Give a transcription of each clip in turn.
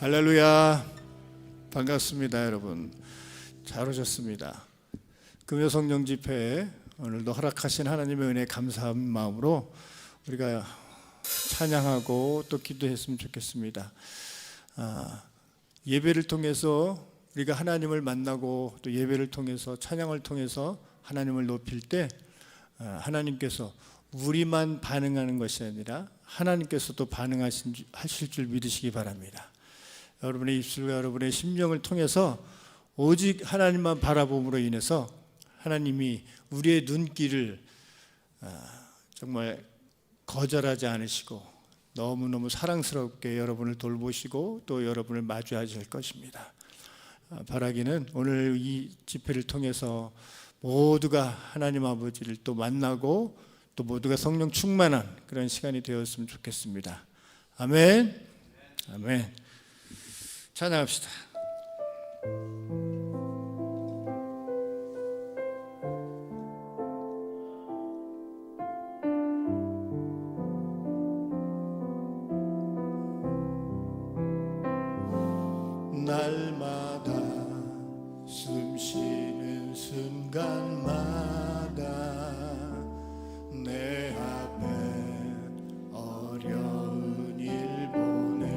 할렐루야. 반갑습니다. 여러분 잘 오셨습니다. 금요 성령 집회에 오늘도 허락하신 하나님의 은혜에 감사한 마음으로 우리가 찬양하고 또 기도했으면 좋겠습니다. 예배를 통해서 우리가 하나님을 만나고 또 예배를 통해서 찬양을 통해서 하나님을 높일 때 하나님께서 우리만 반응하는 것이 아니라 하나님께서도 반응하실 줄 믿으시기 바랍니다. 여러분의 입술과 여러분의 심령을 통해서 오직 하나님만 바라봄으로 인해서 하나님이 우리의 눈길을 정말 거절하지 않으시고 너무너무 사랑스럽게 여러분을 돌보시고 또 여러분을 마주하실 것입니다. 바라기는 오늘 이 집회를 통해서 모두가 하나님 아버지를 또 만나고 또 모두가 성령 충만한 그런 시간이 되었으면 좋겠습니다. 아멘. 아멘. 찬양합시다. 날마다 숨 쉬는 순간마다 내 앞에 어려운 일 보내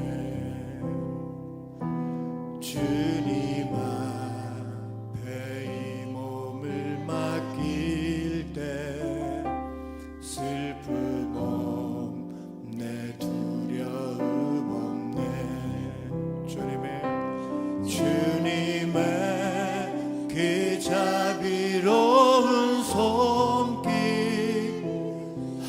주님 앞에 이 몸을 맡길 때 슬픔 없네 두려움 없네 주님의 그 자비로운 손길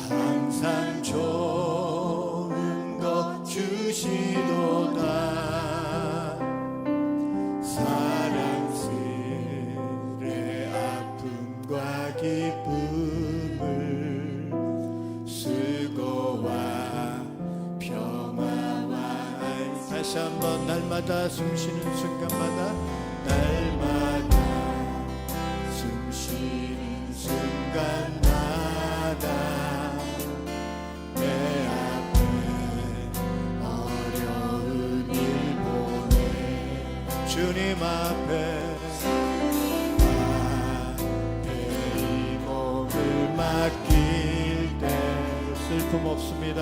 항상 좋은 것 주시도다 사랑스레 아픔과 기쁨을 수고와 평화와 다시 한번 날마다 숨쉬는 순간마다 날마다 숨쉬는 순간마다 내 앞에 어려운 일 보내 주님 앞에 이 몸을 맡길 때 슬픔 없습니다.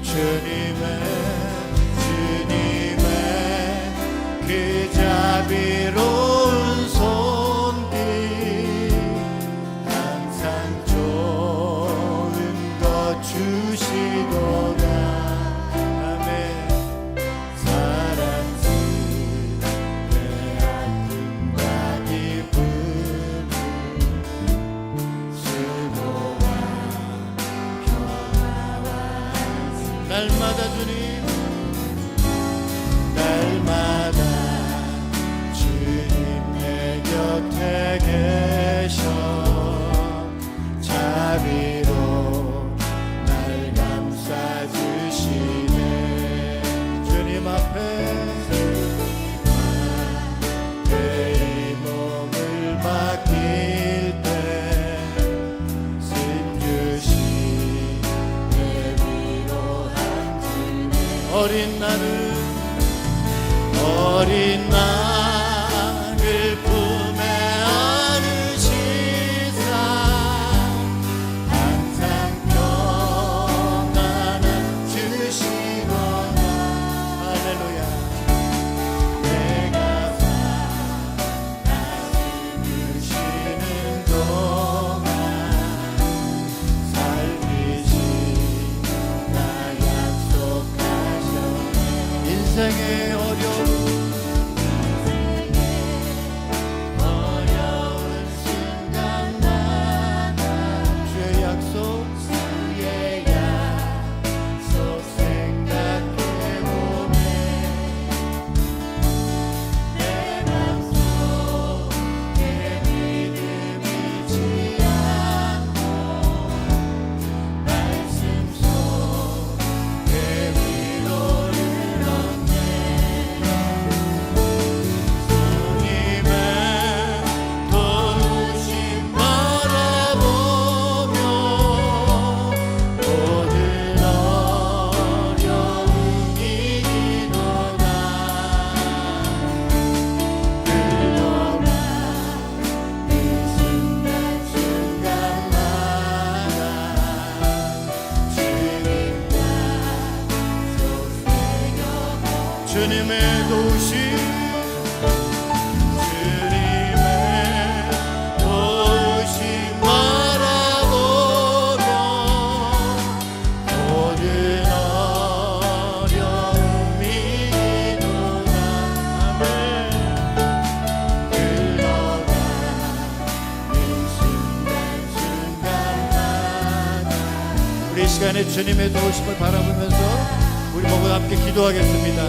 주님의 그 자비로운 손길 항상 좋은 것 주시도다 아멘 사랑스레 아픔과 기쁨을 수고와 날마다 주님 날마다 주님 내 곁에 계셔 자비로 날 감싸주시네 주님 앞에 이 몸을 맡길 때 숨주시네 어린 나를 품에 안으시사 항상 평안을 주시거나 할렐루야 내가 살아주시는 동안 살피시나 약속하셨네 인생의 어려움 순간마다 주의 약속 생각해보네 내 맘속에 믿음이 지않고 말씀 속에 위로를 얻네 주님의 도우심 바라보며 모든 어려움이 기도하며 흘러가는 순간순간마다 우리 이 시간에 주님의 도우심을 바라보면서 우리 모두 함께 기도하겠습니다.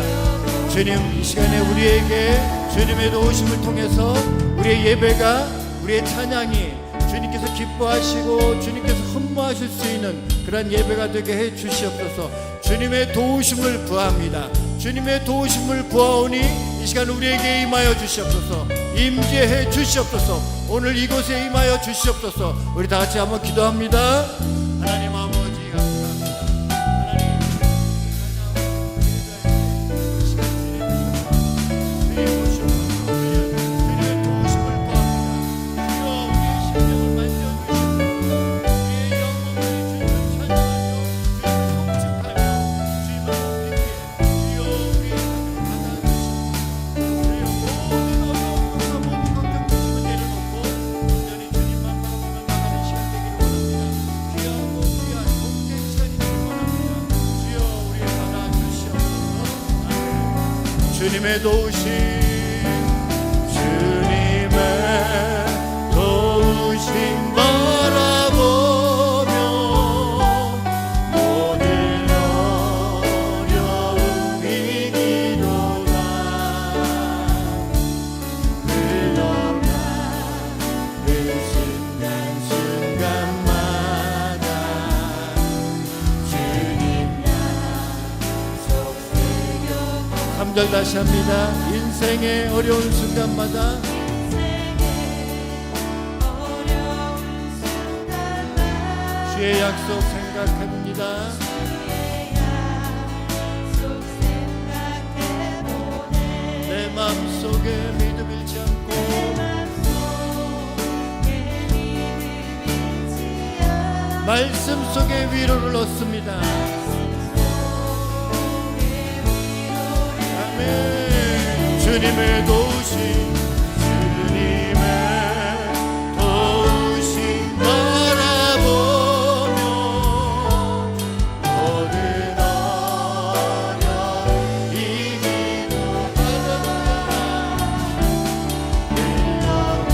주님, 이 시간에 우리에게 주님의 도우심을 통해서 우리의 예배가, 우리의 찬양이 주님께서 기뻐하시고 주님께서 흠모하실 수 있는 그런 예배가 되게 해 주시옵소서. 주님의 도우심을 구합니다. 주님의 도우심을 구하오니 이 시간 우리에게 임하여 주시옵소서. 임재해 주시옵소서. 오늘 이곳에 임하여 주시옵소서. 우리 다 같이 한번 기도합니다. 하나님 아버지 감사합니다. 하나님 주님의 도우심 주님의 도우심 바라보며 모든 어려움이 기도가 흘러가는 순간순간마다 주님 약속 새겨 3절 다시 합니다. 인생의 어려운 순간마다 주의 약속 생각해봅니다. 내 마음속에 믿음 잃지 않고 말씀 속에 위로를 얻습니다. 주님의 도우심 주님의 도우심 바라보며 모든 어려움이 기도하며 흘러가는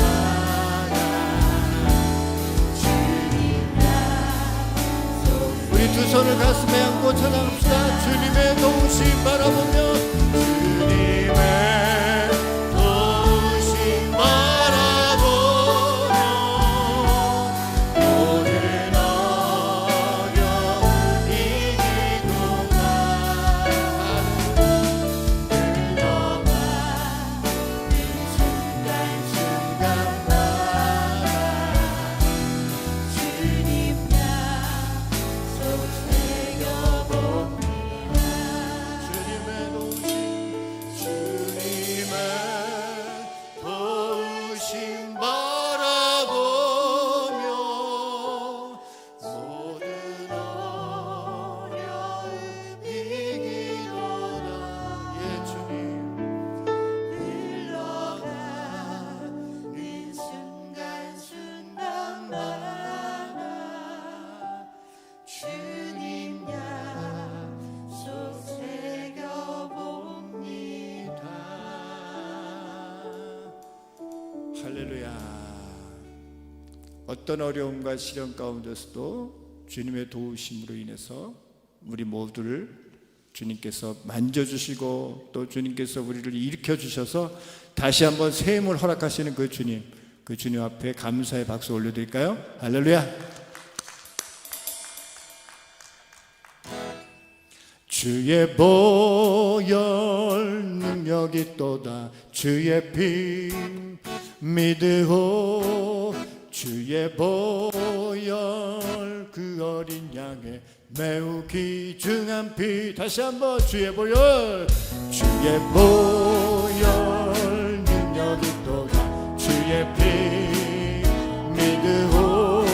순간순간마다 주님 약속 우리 두 손을 가슴에 안고 찬양합시다. 주님의 도우심 바라보며 주님의 도우심 바라보며 모든 어려움이 기도하는 순간순간마다 주님 약속 새겨봅니다. 주님의 도우심 바라보며 모든 어려움이 기도다. 예 주님 흘러가는 순간순간마다 주님 약속 새겨봅니다. 할렐루야. 어떤 어려움과 시련 가운데서도 주님의 도우심으로 인해서 우리 모두를 주님께서 만져주시고 또 주님께서 우리를 일으켜 주셔서 다시 한번 새 힘을 허락하시는 그 주님 앞에 감사의 박수 올려드릴까요? 할렐루야. 주의 보혈 능력이 또다 주의 피 믿으오 주의 보혈 그 어린 양의 매우 귀중한 피 다시 한번 주의 보혈 능력이 또다 주의 피 믿으오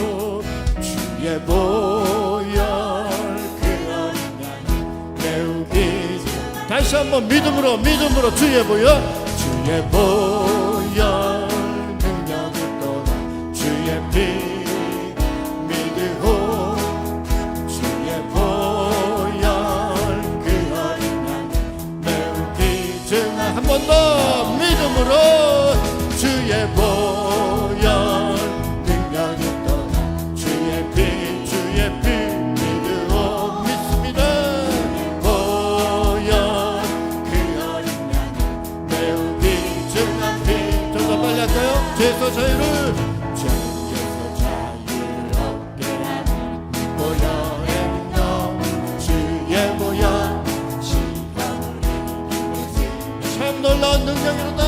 주의 보혈 그 다시 한번 믿음으로 주의 보혈 주의 보혈 능력이 또다 주의 피 믿으오 주의 보혈 그 어린 양 매우 귀중한 한 번 더 믿음으로 주의 보혈 능력이 또다 주의 피 믿으오 믿습니다 보혈 그 어린 양 매우 귀중한 피 좀 더 빨리 할까요? 죄에서 자유를 죄에서 자유를 얻게 하는 보혈의 능력 주의 보혈 시험을 이기는 참 놀라운 능력이로다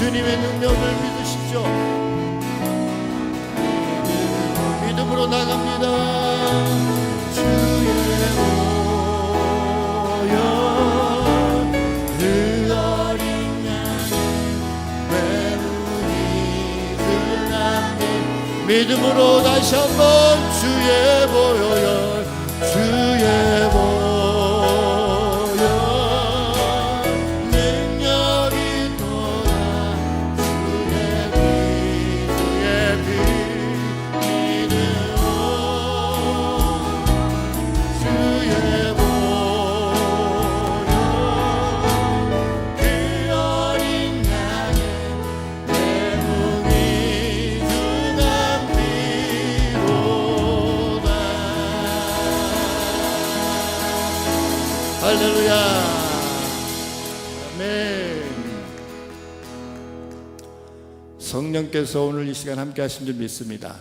주님의 능력을 믿으시죠. 믿음으로 나갑니다. 주의 보혈 그 어린 양의 외로운 이들함이 믿음으로 다시 한번 주의 보혈 주의 보혈 능력이 또다 주의 피 믿음으로 주의 보혈 그 어린 양의 외모이 주난 피로다. 할렐루야. 아멘. 성령께서 오늘 이 시간 함께 하신 줄 믿습니다.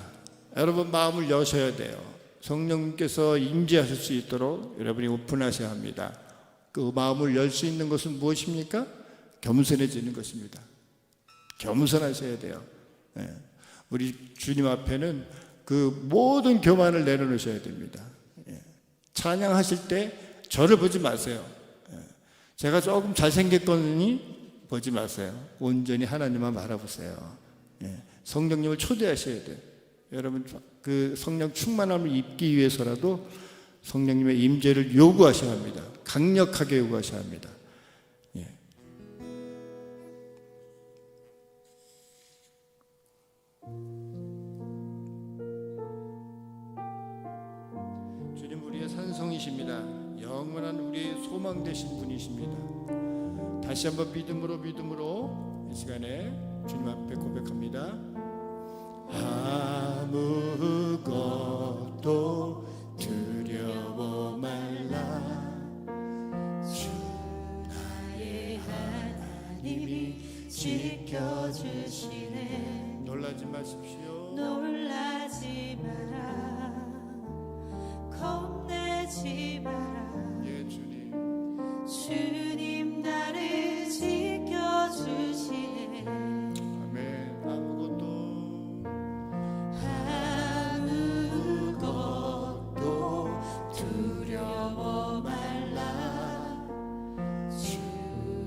여러분 마음을 여셔야 돼요. 성령님께서 임재하실 수 있도록 여러분이 오픈하셔야 합니다. 그 마음을 열 수 있는 것은 무엇입니까? 겸손해지는 것입니다. 겸손하셔야 돼요. 우리 주님 앞에는 그 모든 교만을 내려놓으셔야 됩니다. 찬양하실 때 저를 보지 마세요. 제가 조금 잘생겼거니 보지 마세요. 온전히 하나님만 바라보세요. 성령님을 초대하셔야 돼요. 여러분 그 성령 충만함을 입기 위해서라도 성령님의 임재를 요구하셔야 합니다. 강력하게 요구하셔야 합니다. 주님 우리의 산성이십니다. 영원한 우리의 소망 되신 분이십니다. 다시 한번 믿음으로 이 시간에 주님 앞에 고백합니다. 아무것도 두려워 말라. 주 나의 하나님이 지켜주시네. 놀라지 마십시오. 놀라지 마라. 겁내지 마라. 예 주님. 주님 나를 지켜주시네. 아멘. 아무것도 두려워 말라. 주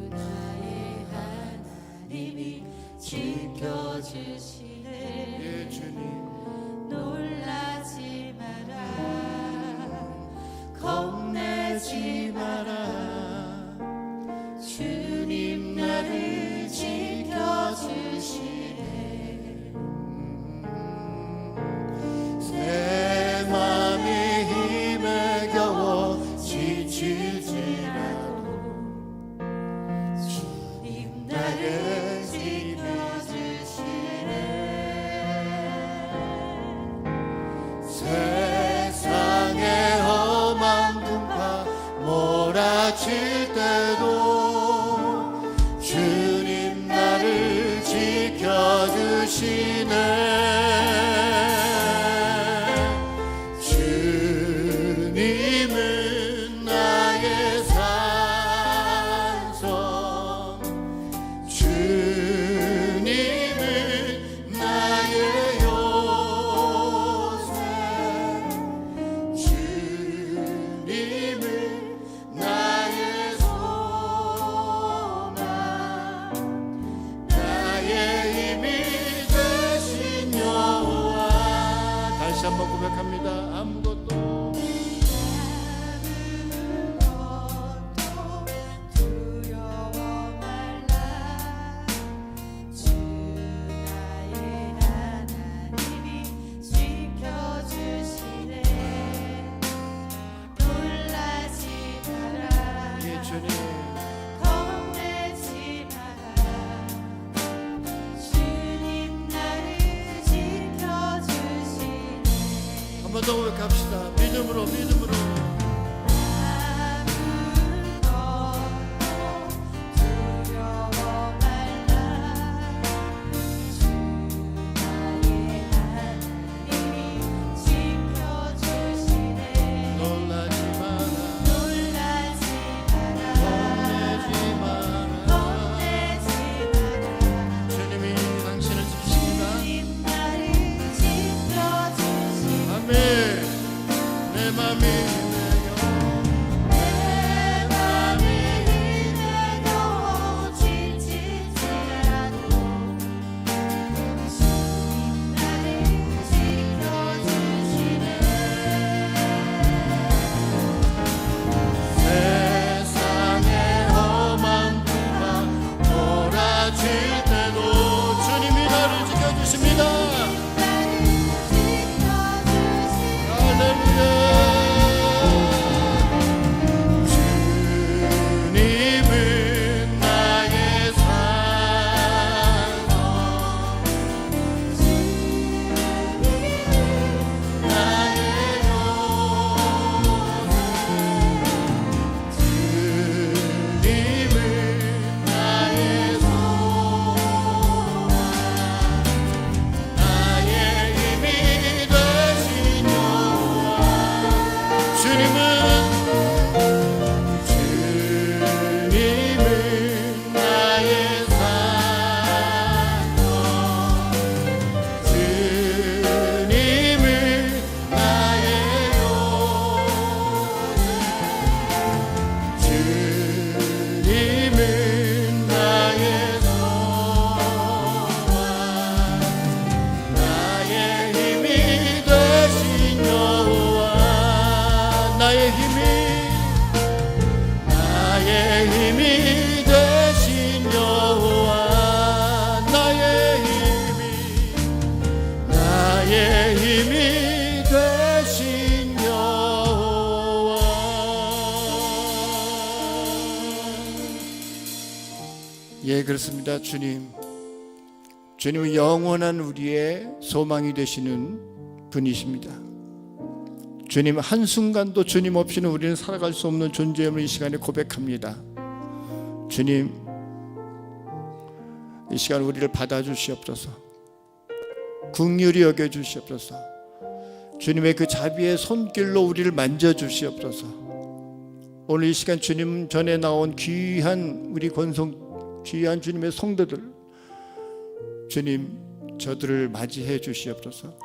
나의 하나님이 지켜주시네. 예 주님. 놀라지 마라. 겁내지 마라. 주님 나를 지켜주시네. 내 맘이 힘에 겨워 지치지라도 주님 나를 지켜주시네. 세상의 험한 풍파 몰아칠 때도 주님 나를 지켜주시네. 주님은 나의 산성, 주님은 나의 요새, 주님은 나의 소망, 나의 힘이 되신 여호와. 다시 한번 고백합니다. 아무것도 두려워 말라. 주 나의 하나님이 지켜주시네. 놀라지 마라. 예 주님. 겁내지 마라. 주님 나를 지켜주시네. 한 번 더 고백합시다. 믿음으로 아무것도 두려워 말라. 주 나의 하나님이 지켜주시네. 놀라지 마라. 놀라지 마라. 겁내지 마라. 겁내지 마라. 예, 그렇습니다. 주님, 주님은 영원한 우리의 소망이 되시는 분이십니다. 주님, 한순간도 주님 없이는 우리는 살아갈 수 없는 존재임을 이 시간에 고백합니다. 주님, 이 시간 우리를 받아주시옵소서. 긍휼히 여겨주시옵소서. 주님의 그 자비의 손길로 우리를 만져주시옵소서. 오늘 이 시간 주님 전에 나온 귀한 우리 귀한 주님의 성도들, 주님 저들을 맞이해 주시옵소서.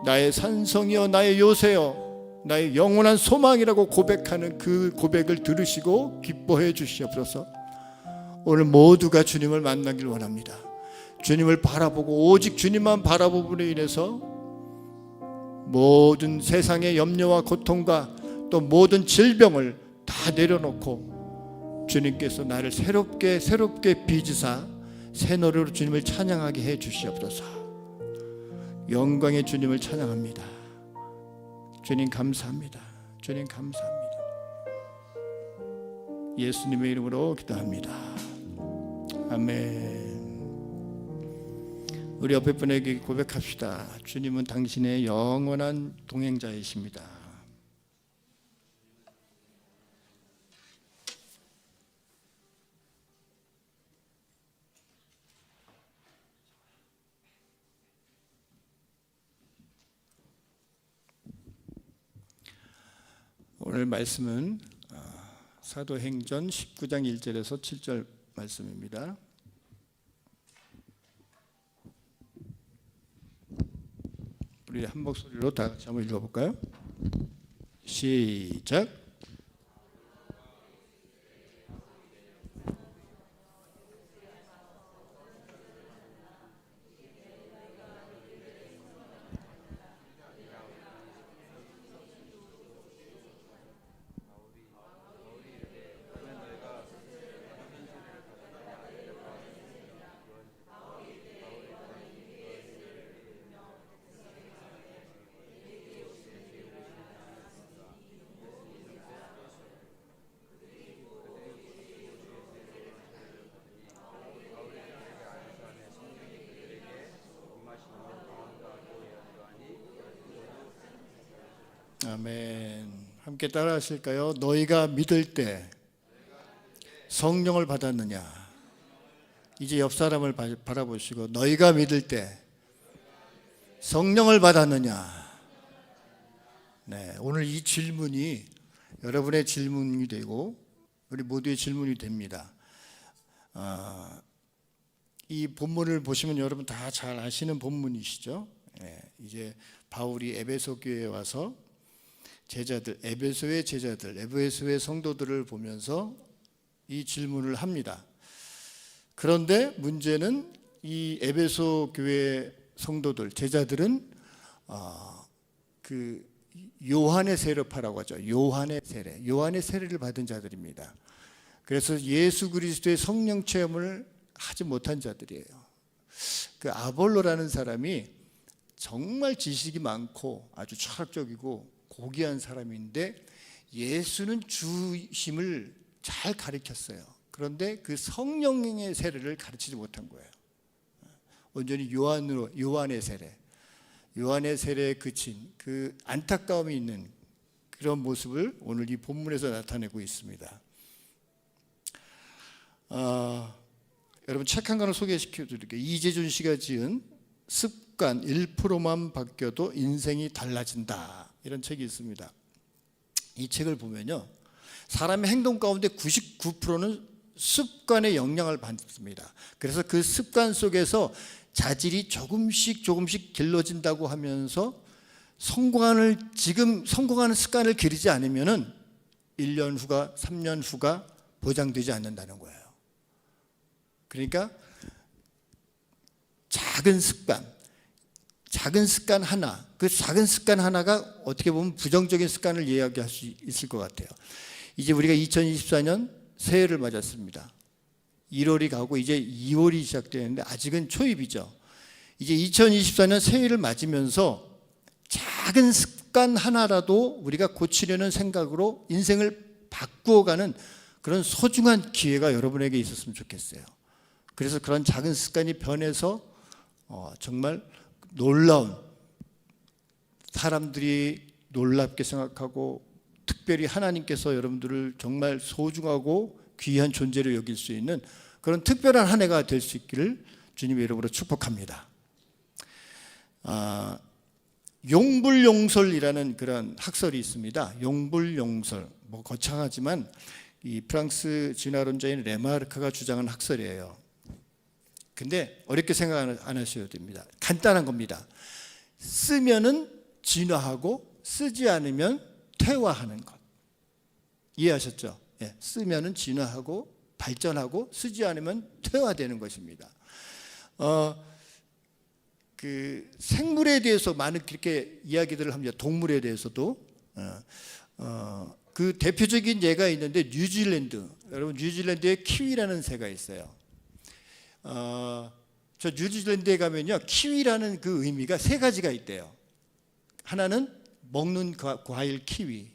나의 산성이여, 나의 요새여, 나의 영원한 소망이라고 고백하는 그 고백을 들으시고 기뻐해 주시옵소서. 오늘 모두가 주님을 만나길 원합니다. 주님을 바라보고 오직 주님만 바라보므로 인해서 모든 세상의 염려와 고통과 또 모든 질병을 다 내려놓고 주님께서 나를 새롭게 빚으사 새 노래로 주님을 찬양하게 해 주시옵소서. 영광의 주님을 찬양합니다. 주님 감사합니다. 주님 감사합니다. 예수님의 이름으로 기도합니다. 아멘. 우리 옆에 분에게 고백합시다. 주님은 당신의 영원한 동행자이십니다. 오늘 말씀은 사도행전 19장 1절에서 7절 말씀입니다. 우리 한 목소리로 다 같이 한번 읽어볼까요? 시작. 아멘. 함께 따라 하실까요? 너희가 믿을 때 성령을 받았느냐? 이제 옆 사람을 바라보시고 너희가 믿을 때 성령을 받았느냐? 네, 오늘 이 질문이 여러분의 질문이 되고 우리 모두의 질문이 됩니다. 이 본문을 보시면 여러분 다 잘 아시는 본문이시죠? 네, 이제 바울이 에베소 교회에 와서 제자들, 에베소의 제자들, 에베소의 성도들을 보면서 이 질문을 합니다. 그런데 문제는 이 에베소 교회 성도들, 제자들은 그 요한의 세례파라고 하죠. 요한의 세례를 받은 자들입니다. 그래서 예수 그리스도의 성령 체험을 하지 못한 자들이에요. 그 아볼로라는 사람이 정말 지식이 많고 아주 철학적이고 고귀한 사람인데 예수는 주심을 잘 가르쳤어요. 그런데 그 성령의 세례를 가르치지 못한 거예요. 온전히 요한의 세례에 그친 그 안타까움이 있는 그런 모습을 오늘 이 본문에서 나타내고 있습니다. 여러분 책 한 권을 소개시켜 드릴게요. 이재준 씨가 지은 습관 1%만 바뀌어도 인생이 달라진다, 이런 책이 있습니다. 이 책을 보면요, 사람의 행동 가운데 99%는 습관의 영향을 받습니다. 그래서 그 습관 속에서 자질이 조금씩 길러진다고 하면서 성공하는 습관을 기르지 않으면은 1년 후가 3년 후가 보장되지 않는다는 거예요. 그러니까 작은 습관 하나, 그 작은 습관 하나가 어떻게 보면 부정적인 습관을 이야기할 수 있을 것 같아요. 이제 우리가 2024년 새해를 맞았습니다. 1월이 가고 이제 2월이 시작되는데 아직은 초입이죠. 이제 2024년 새해를 맞으면서 작은 습관 하나라도 우리가 고치려는 생각으로 인생을 바꾸어가는 그런 소중한 기회가 여러분에게 있었으면 좋겠어요. 그래서 그런 작은 습관이 변해서 정말 놀라운, 사람들이 놀랍게 생각하고 특별히 하나님께서 여러분들을 정말 소중하고 귀한 존재로 여길 수 있는 그런 특별한 한 해가 될 수 있기를 주님의 이름으로 축복합니다. 용불용설이라는 그런 학설이 있습니다. 용불용설, 거창하지만 이 프랑스 진화론자인 레마르크가 주장한 학설이에요. 근데 어렵게 생각 안 하셔도 됩니다. 간단한 겁니다. 쓰면은 진화하고 쓰지 않으면 퇴화하는 것. 이해하셨죠? 예, 쓰면은 진화하고 발전하고 쓰지 않으면 퇴화되는 것입니다. 그 생물에 대해서 많은 그렇게 이야기들을 합니다. 동물에 대해서도 그 대표적인 예가 있는데 뉴질랜드, 여러분 뉴질랜드에 키위라는 새가 있어요. 저 뉴질랜드에 가면요 키위라는 그 의미가 세 가지가 있대요. 하나는 먹는 과일 키위,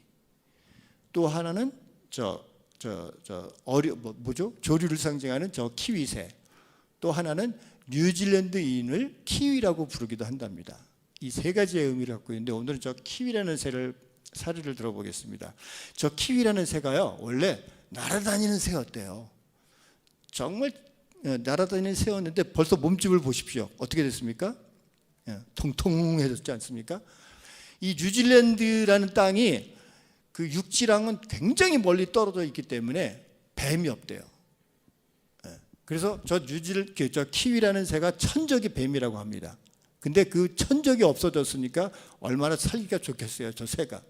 또 하나는 조류를 상징하는 저 키위새, 또 하나는 뉴질랜드인을 키위라고 부르기도 한답니다. 이 세 가지의 의미를 갖고 있는데 오늘은 저 키위라는 사례를 들어보겠습니다. 저 키위라는 새가요 원래 날아다니는 새였대요. 정말 날아다니는 새였는데 벌써 몸집을 보십시오. 어떻게 됐습니까? 통통해졌지 않습니까? 이 뉴질랜드라는 땅이 그 육지랑은 굉장히 멀리 떨어져 있기 때문에 뱀이 없대요. 그래서 저 키위라는 새가 천적이 뱀이라고 합니다. 근데 그 천적이 없어졌으니까 얼마나 살기가 좋겠어요, 저 새가.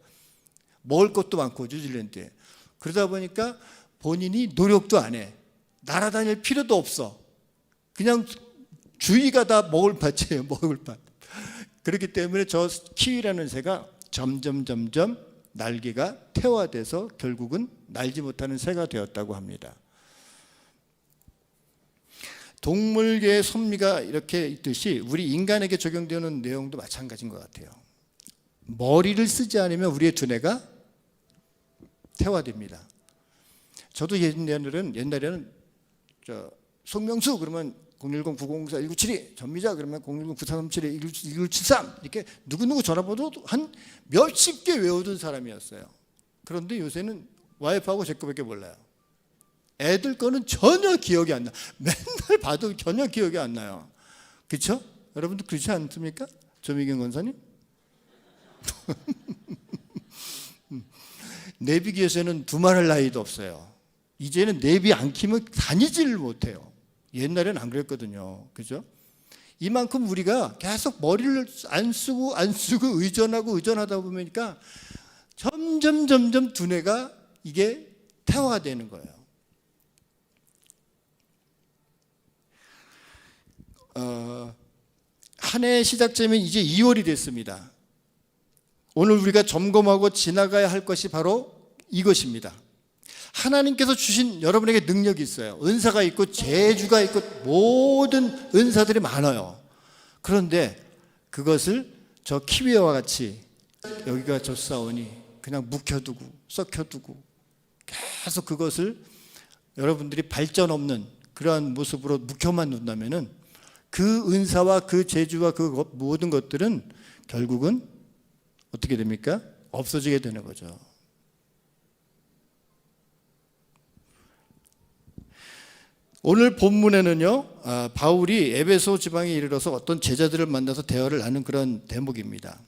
먹을 것도 많고 뉴질랜드에. 그러다 보니까 본인이 노력도 안 해. 날아다닐 필요도 없어. 그냥 주위가 다 먹을 밭이에요, 먹을 밭. 그렇기 때문에 저 키위라는 새가 점점 날개가 퇴화돼서 결국은 날지 못하는 새가 되었다고 합니다. 동물계의 섭리가 이렇게 있듯이 우리 인간에게 적용되는 내용도 마찬가지인 것 같아요. 머리를 쓰지 않으면 우리의 두뇌가 퇴화됩니다. 저도 옛날에는 송명수 그러면 010-9004-1972, 전미자 그러면 010-9437-1973 이렇게 누구누구 전화번호 한 몇십 개 외우던 사람이었어요. 그런데 요새는 와이프하고 제 거밖에 몰라요. 애들 거는 전혀 기억이 안 나. 맨날 봐도 전혀 기억이 안 나요. 그렇죠? 여러분도 그렇지 않습니까? 조미경 권사님? 내비기에서는 두말할 나이도 없어요. 이제는 내비 안 키면 다니지를 못해요. 옛날에는 안 그랬거든요. 그죠? 이만큼 우리가 계속 머리를 안 쓰고 의존하다 보니까 점점 두뇌가 이게 퇴화되는 거예요. 한 해 시작점이 이제 2월이 됐습니다. 오늘 우리가 점검하고 지나가야 할 것이 바로 이것입니다. 하나님께서 주신 여러분에게 능력이 있어요. 은사가 있고 재주가 있고 모든 은사들이 많아요. 그런데 그것을 저 키위와 같이 여기가 젖사오니 그냥 묵혀두고 썩혀두고 계속 그것을 여러분들이 발전 없는 그러한 모습으로 묵혀만 둔다면은 그 은사와 그 재주와 그 모든 것들은 결국은 어떻게 됩니까? 없어지게 되는 거죠. 오늘 본문에는요, 바울이 에베소 지방에 이르러서 어떤 제자들을 만나서 대화를 나눈 그런 대목입니다.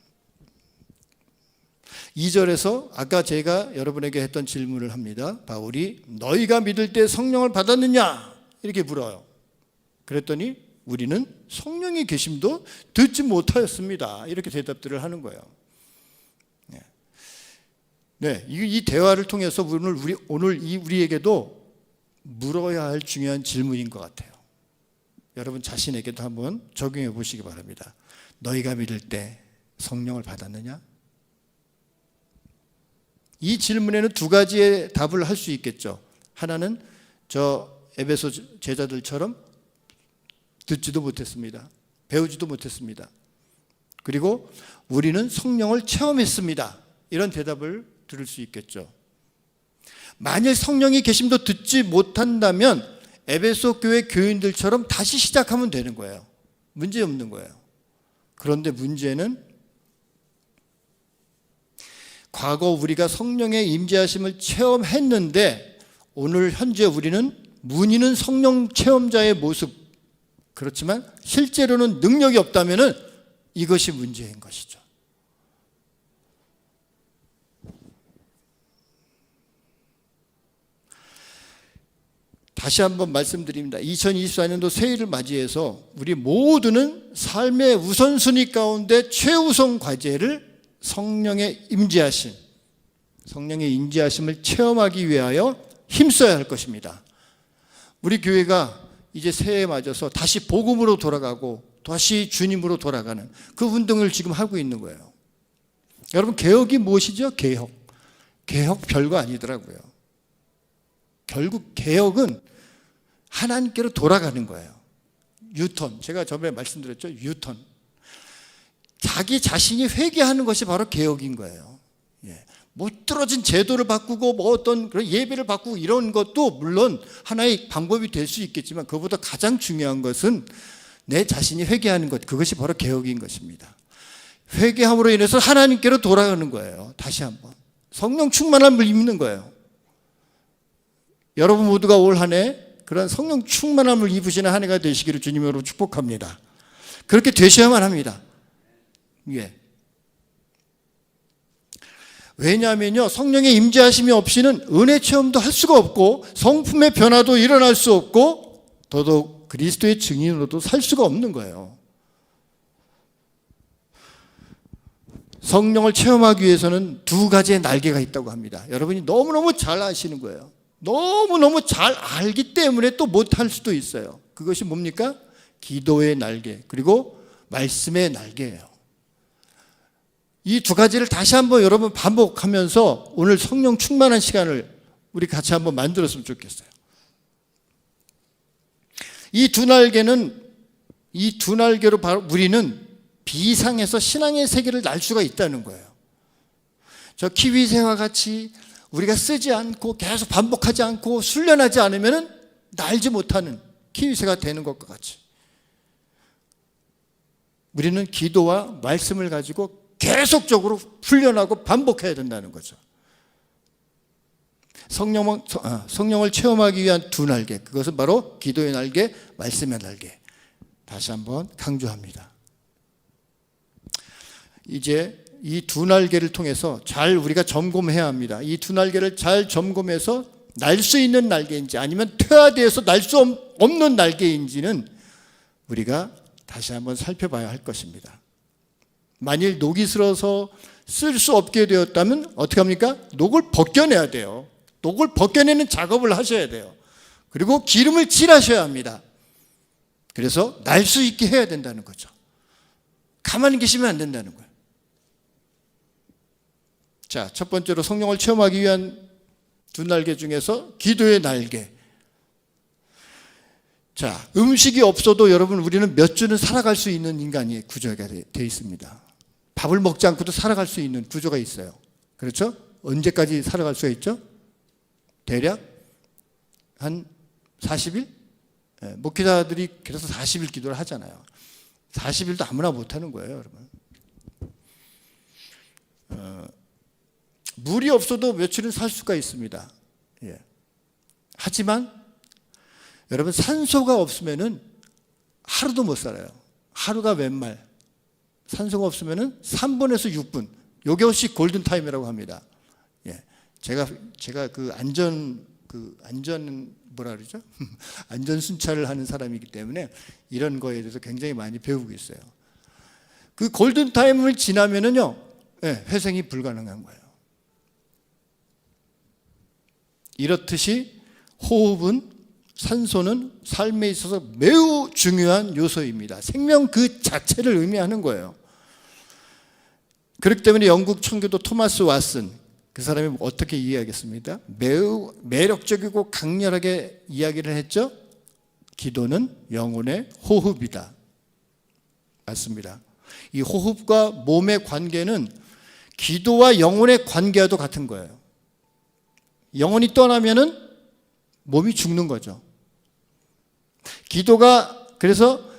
2절에서 아까 제가 여러분에게 했던 질문을 합니다. 바울이 너희가 믿을 때 성령을 받았느냐? 이렇게 물어요. 그랬더니 우리는 성령의 계심도 듣지 못하였습니다. 이렇게 대답들을 하는 거예요. 네, 이 대화를 통해서 오늘 우리에게도 물어야 할 중요한 질문인 것 같아요. 여러분 자신에게도 한번 적용해 보시기 바랍니다. 너희가 믿을 때 성령을 받았느냐? 이 질문에는 두 가지의 답을 할 수 있겠죠. 하나는 저 에베소 제자들처럼 듣지도 못했습니다. 배우지도 못했습니다. 그리고 우리는 성령을 체험했습니다. 이런 대답을 들을 수 있겠죠. 만일 성령이 계심도 듣지 못한다면 에베소 교회 교인들처럼 다시 시작하면 되는 거예요. 문제 없는 거예요. 그런데 문제는 과거 우리가 성령의 임재하심을 체험했는데 오늘 현재 우리는 문의는 성령 체험자의 모습, 그렇지만 실제로는 능력이 없다면 이것이 문제인 것이죠. 다시 한번 말씀드립니다. 2024년도 새해를 맞이해서 우리 모두는 삶의 우선순위 가운데 최우선 과제를 성령의 임재하심, 성령의 임재하심을 체험하기 위하여 힘써야 할 것입니다. 우리 교회가 이제 새해에 맞아서 다시 복음으로 돌아가고 다시 주님으로 돌아가는 그 운동을 지금 하고 있는 거예요. 여러분, 개혁이 무엇이죠? 개혁 별거 아니더라고요. 결국 개혁은 하나님께로 돌아가는 거예요. 유턴, 제가 저번에 말씀드렸죠. 유턴. 자기 자신이 회개하는 것이 바로 개혁인 거예요. 못 들어진 제도를 바꾸고 뭐 어떤 그런 예배를 바꾸고 이런 것도 물론 하나의 방법이 될 수 있겠지만 그보다 가장 중요한 것은 내 자신이 회개하는 것, 그것이 바로 개혁인 것입니다. 회개함으로 인해서 하나님께로 돌아가는 거예요. 다시 한번 성령 충만함을 입는 거예요. 여러분 모두가 올 한 해 그런 성령 충만함을 입으시는 한 해가 되시기를 주님으로 축복합니다. 그렇게 되셔야만 합니다. 예. 왜냐하면요, 성령의 임재하심이 없이는 은혜 체험도 할 수가 없고 성품의 변화도 일어날 수 없고 더더욱 그리스도의 증인으로도 살 수가 없는 거예요. 성령을 체험하기 위해서는 두 가지의 날개가 있다고 합니다. 여러분이 너무너무 잘 아시는 거예요. 너무너무 잘 알기 때문에 또 못할 수도 있어요. 그것이 뭡니까? 기도의 날개, 그리고 말씀의 날개예요. 이 두 가지를 다시 한번 여러분 반복하면서 오늘 성령 충만한 시간을 우리 같이 한번 만들었으면 좋겠어요. 이 두 날개로 바로 우리는 비상에서 신앙의 세계를 날 수가 있다는 거예요. 저 키위새와 같이 우리가 쓰지 않고 계속 반복하지 않고 훈련하지 않으면 날지 못하는 키위새가 되는 것과 같이 우리는 기도와 말씀을 가지고 계속적으로 훈련하고 반복해야 된다는 거죠. 성령을 체험하기 위한 두 날개, 그것은 바로 기도의 날개, 말씀의 날개. 다시 한번 강조합니다. 이제 이 두 날개를 통해서 잘 우리가 점검해야 합니다. 이 두 날개를 잘 점검해서 날 수 있는 날개인지 아니면 퇴화되어서 날 수 없는 날개인지는 우리가 다시 한번 살펴봐야 할 것입니다. 만일 녹이 슬어서 쓸 수 없게 되었다면 어떻게 합니까? 녹을 벗겨내야 돼요. 녹을 벗겨내는 작업을 하셔야 돼요. 그리고 기름을 칠하셔야 합니다. 그래서 날 수 있게 해야 된다는 거죠. 가만히 계시면 안 된다는 거예요. 자, 첫 번째로 성령을 체험하기 위한 두 날개 중에서 기도의 날개. 자, 음식이 없어도 여러분 우리는 몇 주는 살아갈 수 있는 인간이 구조가 되어 있습니다. 밥을 먹지 않고도 살아갈 수 있는 구조가 있어요. 그렇죠? 언제까지 살아갈 수가 있죠? 대략 한 40일? 목회자들이 그래서 40일 기도를 하잖아요. 40일도 아무나 못하는 거예요, 여러분. 물이 없어도 며칠은 살 수가 있습니다. 예. 하지만 여러분 산소가 없으면은 하루도 못 살아요. 하루가 몇 말. 산소가 없으면은 3분에서 6분. 요것이 골든 타임이라고 합니다. 예. 제가 그 안전 뭐라 그러죠? 안전 순찰을 하는 사람이기 때문에 이런 거에 대해서 굉장히 많이 배우고 있어요. 그 골든 타임을 지나면은요, 예, 회생이 불가능한 거예요. 이렇듯이 호흡은 산소는 삶에 있어서 매우 중요한 요소입니다. 생명 그 자체를 의미하는 거예요. 그렇기 때문에 영국 청교도 토마스 왓슨, 그 사람이 어떻게 이해하겠습니까? 매우 매력적이고 강렬하게 이야기를 했죠. 기도는 영혼의 호흡이다. 맞습니다. 이 호흡과 몸의 관계는 기도와 영혼의 관계와도 같은 거예요. 영혼이 떠나면은 몸이 죽는 거죠. 기도가 그래서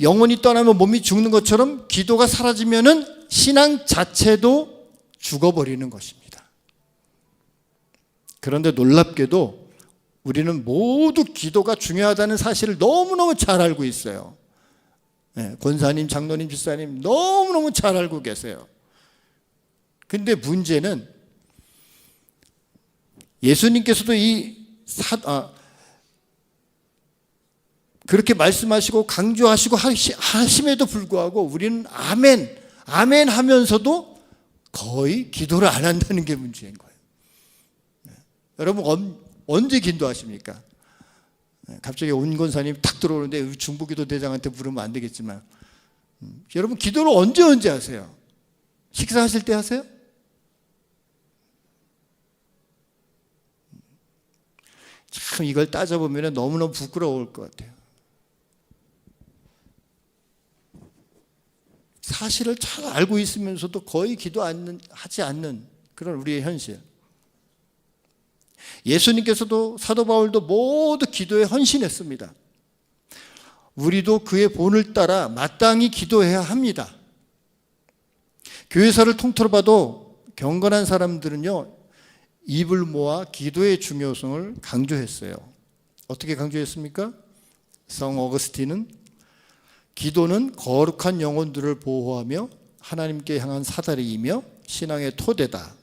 영혼이 떠나면 몸이 죽는 것처럼 기도가 사라지면은 신앙 자체도 죽어버리는 것입니다. 그런데 놀랍게도 우리는 모두 기도가 중요하다는 사실을 너무너무 잘 알고 있어요. 권사님, 장로님, 집사님 너무너무 잘 알고 계세요. 근데 문제는 예수님께서도 그렇게 말씀하시고 강조하시고 하심에도 불구하고 우리는 아멘 하면서도 거의 기도를 안 한다는 게 문제인 거예요. 여러분 언제 기도하십니까? 갑자기 온 권사님 탁 들어오는데 중보기도 대장한테 물으면 안 되겠지만 여러분 기도를 언제 하세요? 식사하실 때 하세요? 참 이걸 따져보면 너무너무 부끄러울 것 같아요. 사실을 잘 알고 있으면서도 거의 하지 않는 그런 우리의 현실. 예수님께서도 사도 바울도 모두 기도에 헌신했습니다. 우리도 그의 본을 따라 마땅히 기도해야 합니다. 교회사를 통틀어 봐도 경건한 사람들은요, 입을 모아 기도의 중요성을 강조했어요. 어떻게 강조했습니까? 성 어거스틴은 기도는 거룩한 영혼들을 보호하며 하나님께 향한 사다리이며 신앙의 토대다.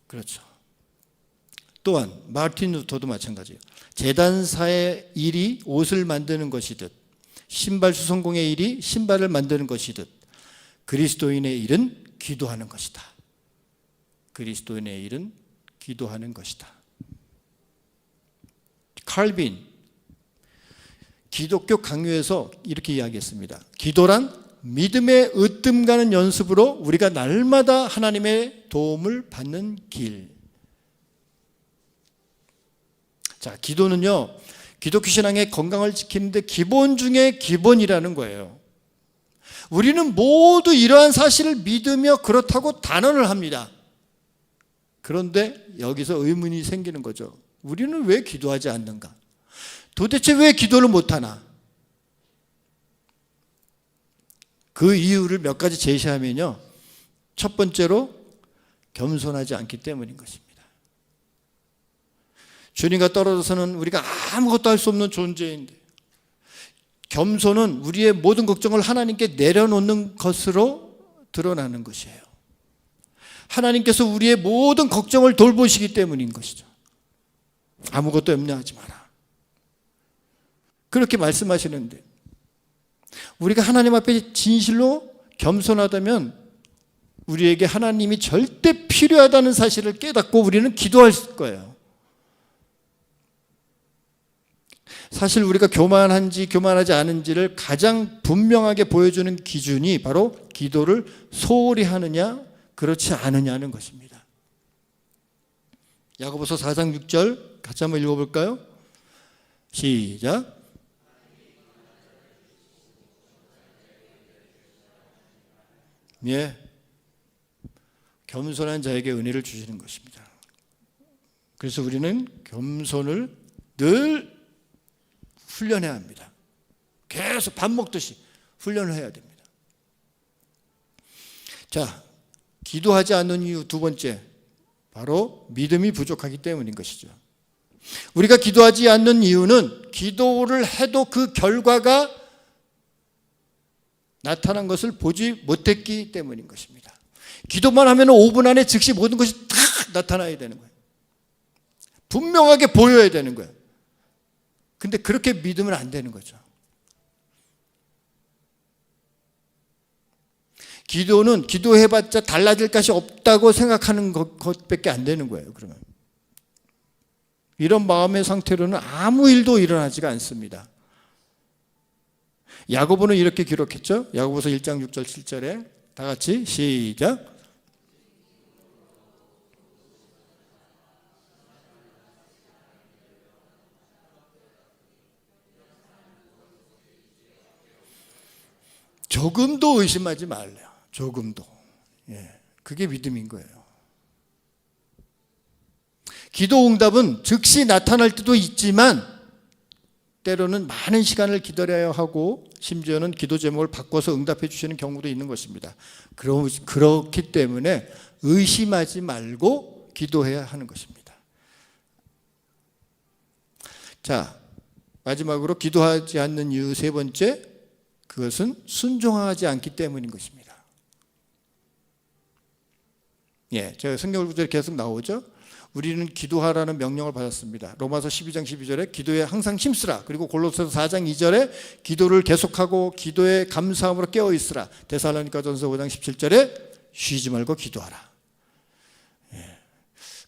그렇죠. 또한 마틴 루터도 마찬가지예요. 제단사의 일이 옷을 만드는 것이듯 신발 수성공의 일이 신발을 만드는 것이듯 그리스도인의 일은 기도하는 것이다. 그리스도인의 일은 기도하는 것이다. 칼빈 기독교 강요에서 이렇게 이야기했습니다. 기도란 믿음의 으뜸 가는 연습으로 우리가 날마다 하나님의 도움을 받는 길. 자, 기도는요, 기독교 신앙의 건강을 지키는데 기본 중에 기본이라는 거예요. 우리는 모두 이러한 사실을 믿으며 그렇다고 단언을 합니다. 그런데 여기서 의문이 생기는 거죠. 우리는 왜 기도하지 않는가? 도대체 왜 기도를 못하나? 그 이유를 몇 가지 제시하면요, 첫 번째로 겸손하지 않기 때문인 것입니다. 주님과 떨어져서는 우리가 아무것도 할 수 없는 존재인데, 겸손은 우리의 모든 걱정을 하나님께 내려놓는 것으로 드러나는 것이에요. 하나님께서 우리의 모든 걱정을 돌보시기 때문인 것이죠. 아무것도 염려하지 마라. 그렇게 말씀하시는데, 우리가 하나님 앞에 진실로 겸손하다면 우리에게 하나님이 절대 필요하다는 사실을 깨닫고 우리는 기도할 거예요. 사실 우리가 교만한지 교만하지 않은지를 가장 분명하게 보여주는 기준이 바로 기도를 소홀히 하느냐 그렇지 않느냐는 것입니다. 야고보서 4장 6절 같이 한번 읽어볼까요? 시작. 예, 겸손한 자에게 은혜를 주시는 것입니다. 그래서 우리는 겸손을 늘 훈련해야 합니다. 계속 밥 먹듯이 훈련을 해야 됩니다. 자, 기도하지 않는 이유 두 번째, 바로 믿음이 부족하기 때문인 것이죠. 우리가 기도하지 않는 이유는 기도를 해도 그 결과가 나타난 것을 보지 못했기 때문인 것입니다. 기도만 하면 5분 안에 즉시 모든 것이 다 나타나야 되는 거예요. 분명하게 보여야 되는 거예요. 근데 그렇게 믿으면 안 되는 거죠. 기도는 기도해봤자 달라질 것이 없다고 생각하는 것밖에 안 되는 거예요. 그러면 이런 마음의 상태로는 아무 일도 일어나지가 않습니다. 야고보는 이렇게 기록했죠. 야고보서 1장 6절 7절에 다 같이 시작. 조금도 의심하지 말래요. 조금도. 예, 그게 믿음인 거예요. 기도 응답은 즉시 나타날 때도 있지만 때로는 많은 시간을 기다려야 하고 심지어는 기도 제목을 바꿔서 응답해 주시는 경우도 있는 것입니다. 그렇기 때문에 의심하지 말고 기도해야 하는 것입니다. 자, 마지막으로 기도하지 않는 이유 세 번째, 그것은 순종하지 않기 때문인 것입니다. 제가 성경 구절에 계속 나오죠. 우리는 기도하라는 명령을 받았습니다. 로마서 12장 12절에 기도에 항상 힘쓰라. 그리고 골로새서 4장 2절에 기도를 계속하고 기도에 감사함으로 깨어 있으라. 데살로니가전서 5장 17절에 쉬지 말고 기도하라.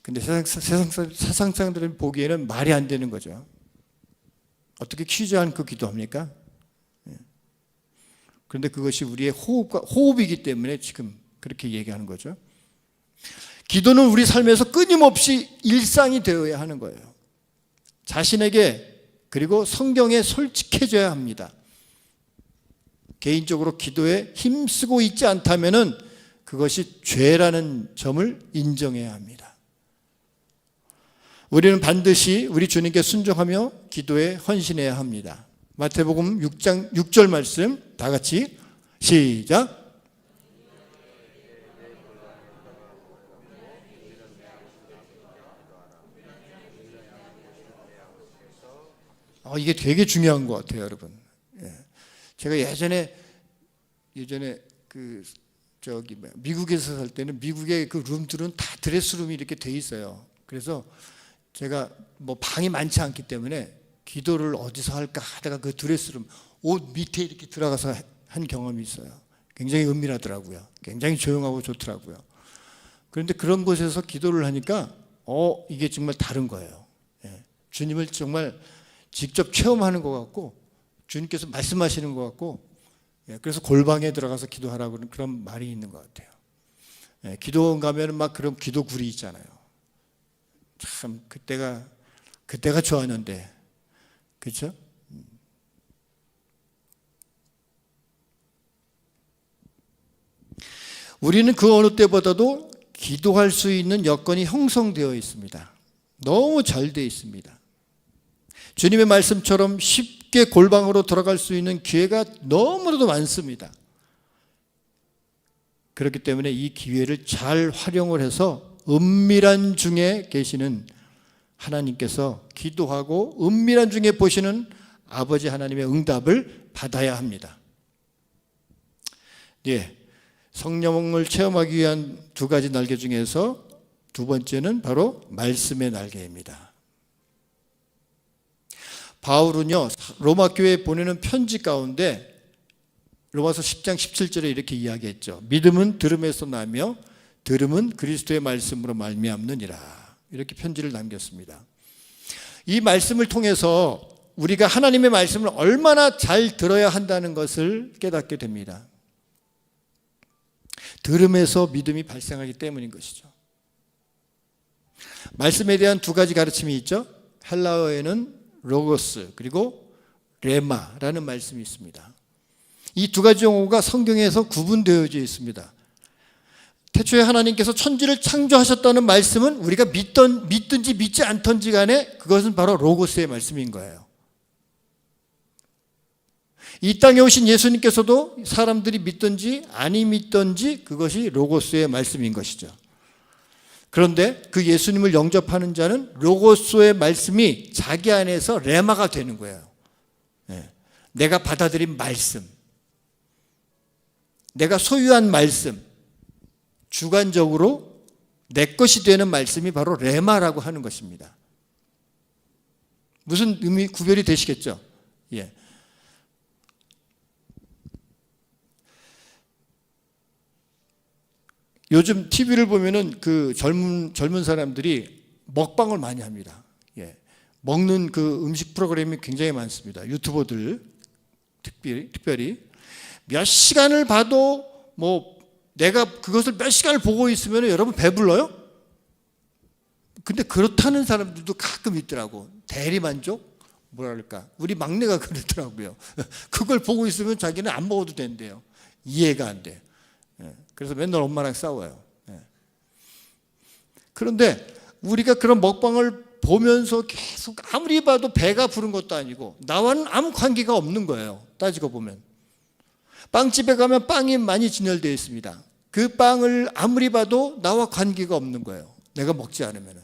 근데 세상 사람들은 보기에는 말이 안 되는 거죠. 어떻게 쉬지 않고 기도합니까? 그런데 그것이 우리의 호흡이기 때문에 지금 그렇게 얘기하는 거죠. 기도는 우리 삶에서 끊임없이 일상이 되어야 하는 거예요. 자신에게 그리고 성경에 솔직해져야 합니다. 개인적으로 기도에 힘쓰고 있지 않다면 그것이 죄라는 점을 인정해야 합니다. 우리는 반드시 우리 주님께 순종하며 기도에 헌신해야 합니다. 마태복음 6장 6절 말씀 다 같이 시작. 이게 되게 중요한 것 같아요, 여러분. 제가 예전에 미국에서 살 때는 미국의 그 룸들은 다 드레스룸이 이렇게 돼 있어요. 그래서 제가 뭐 방이 많지 않기 때문에 기도를 어디서 할까 하다가 그 드레스룸 옷 밑에 이렇게 들어가서 한 경험이 있어요. 굉장히 은밀하더라고요. 굉장히 조용하고 좋더라고요. 그런데 그런 곳에서 기도를 하니까 이게 정말 다른 거예요. 주님을 정말 직접 체험하는 것 같고 주님께서 말씀하시는 것 같고 그래서 골방에 들어가서 기도하라고 그런 말이 있는 것 같아요. 기도원 가면은 막 그런 기도굴이 있잖아요. 참 그때가 좋았는데, 그렇죠? 우리는 그 어느 때보다도 기도할 수 있는 여건이 형성되어 있습니다. 너무 잘 되어 있습니다. 주님의 말씀처럼 쉽게 골방으로 들어갈 수 있는 기회가 너무나도 많습니다. 그렇기 때문에 이 기회를 잘 활용을 해서 은밀한 중에 계시는 하나님께서 기도하고 은밀한 중에 보시는 아버지 하나님의 응답을 받아야 합니다. 성령을 체험하기 위한 두 가지 날개 중에서 두 번째는 바로 말씀의 날개입니다. 바울은요, 로마 교회에 보내는 편지 가운데 로마서 10장 17절에 이렇게 이야기했죠. 믿음은 들음에서 나며 들음은 그리스도의 말씀으로 말미암느니라. 이렇게 편지를 남겼습니다. 이 말씀을 통해서 우리가 하나님의 말씀을 얼마나 잘 들어야 한다는 것을 깨닫게 됩니다. 들음에서 믿음이 발생하기 때문인 것이죠. 말씀에 대한 두 가지 가르침이 있죠. 헬라어에는 로고스 그리고 레마라는 말씀이 있습니다. 이 두 가지 용어가 성경에서 구분되어져 있습니다. 태초에 하나님께서 천지를 창조하셨다는 말씀은 우리가 믿든지 믿지 않든지 간에 그것은 바로 로고스의 말씀인 거예요. 이 땅에 오신 예수님께서도 사람들이 믿든지 아니 믿든지 그것이 로고스의 말씀인 것이죠. 그런데 그 예수님을 영접하는 자는 로고스의 말씀이 자기 안에서 레마가 되는 거예요. 내가 받아들인 말씀, 내가 소유한 말씀, 주관적으로 내 것이 되는 말씀이 바로 레마라고 하는 것입니다. 무슨 의미 구별이 되시겠죠? 요즘 TV를 보면은 그 젊은 사람들이 먹방을 많이 합니다. 먹는 그 음식 프로그램이 굉장히 많습니다. 유튜버들 특별히 몇 시간을 봐도 내가 그것을 몇 시간을 보고 있으면 여러분 배불러요? 근데 그렇다는 사람들도 가끔 있더라고. 대리만족? 뭐랄까. 우리 막내가 그러더라고요. 그걸 보고 있으면 자기는 안 먹어도 된대요. 이해가 안 돼. 그래서 맨날 엄마랑 싸워요. 그런데 우리가 그런 먹방을 보면서 계속 아무리 봐도 배가 부른 것도 아니고 나와는 아무 관계가 없는 거예요. 따지고 보면. 빵집에 가면 빵이 많이 진열되어 있습니다. 그 빵을 아무리 봐도 나와 관계가 없는 거예요. 내가 먹지 않으면.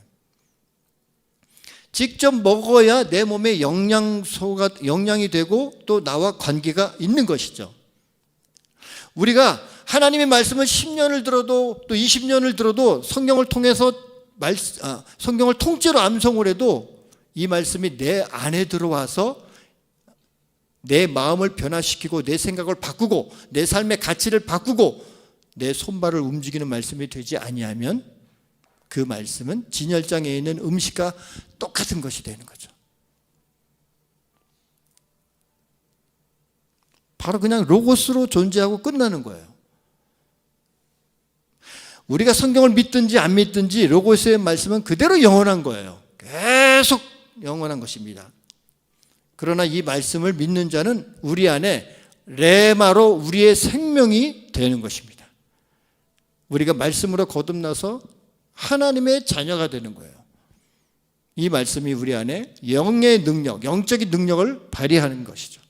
직접 먹어야 내 몸에 영양이 되고 또 나와 관계가 있는 것이죠. 우리가 하나님의 말씀을 10년을 들어도 또 20년을 들어도 성경을 통해서 성경을 통째로 암송을 해도 이 말씀이 내 안에 들어와서 내 마음을 변화시키고 내 생각을 바꾸고 내 삶의 가치를 바꾸고 내 손발을 움직이는 말씀이 되지 아니하면 그 말씀은 진열장에 있는 음식과 똑같은 것이 되는 거죠. 바로 그냥 로고스로 존재하고 끝나는 거예요. 우리가 성경을 믿든지 안 믿든지 로고스의 말씀은 그대로 영원한 거예요. 계속 영원한 것입니다. 그러나 이 말씀을 믿는 자는 우리 안에 레마로 우리의 생명이 되는 것입니다. 우리가 말씀으로 거듭나서 하나님의 자녀가 되는 거예요. 이 말씀이 우리 안에 영의 능력, 영적인 능력을 발휘하는 것이죠.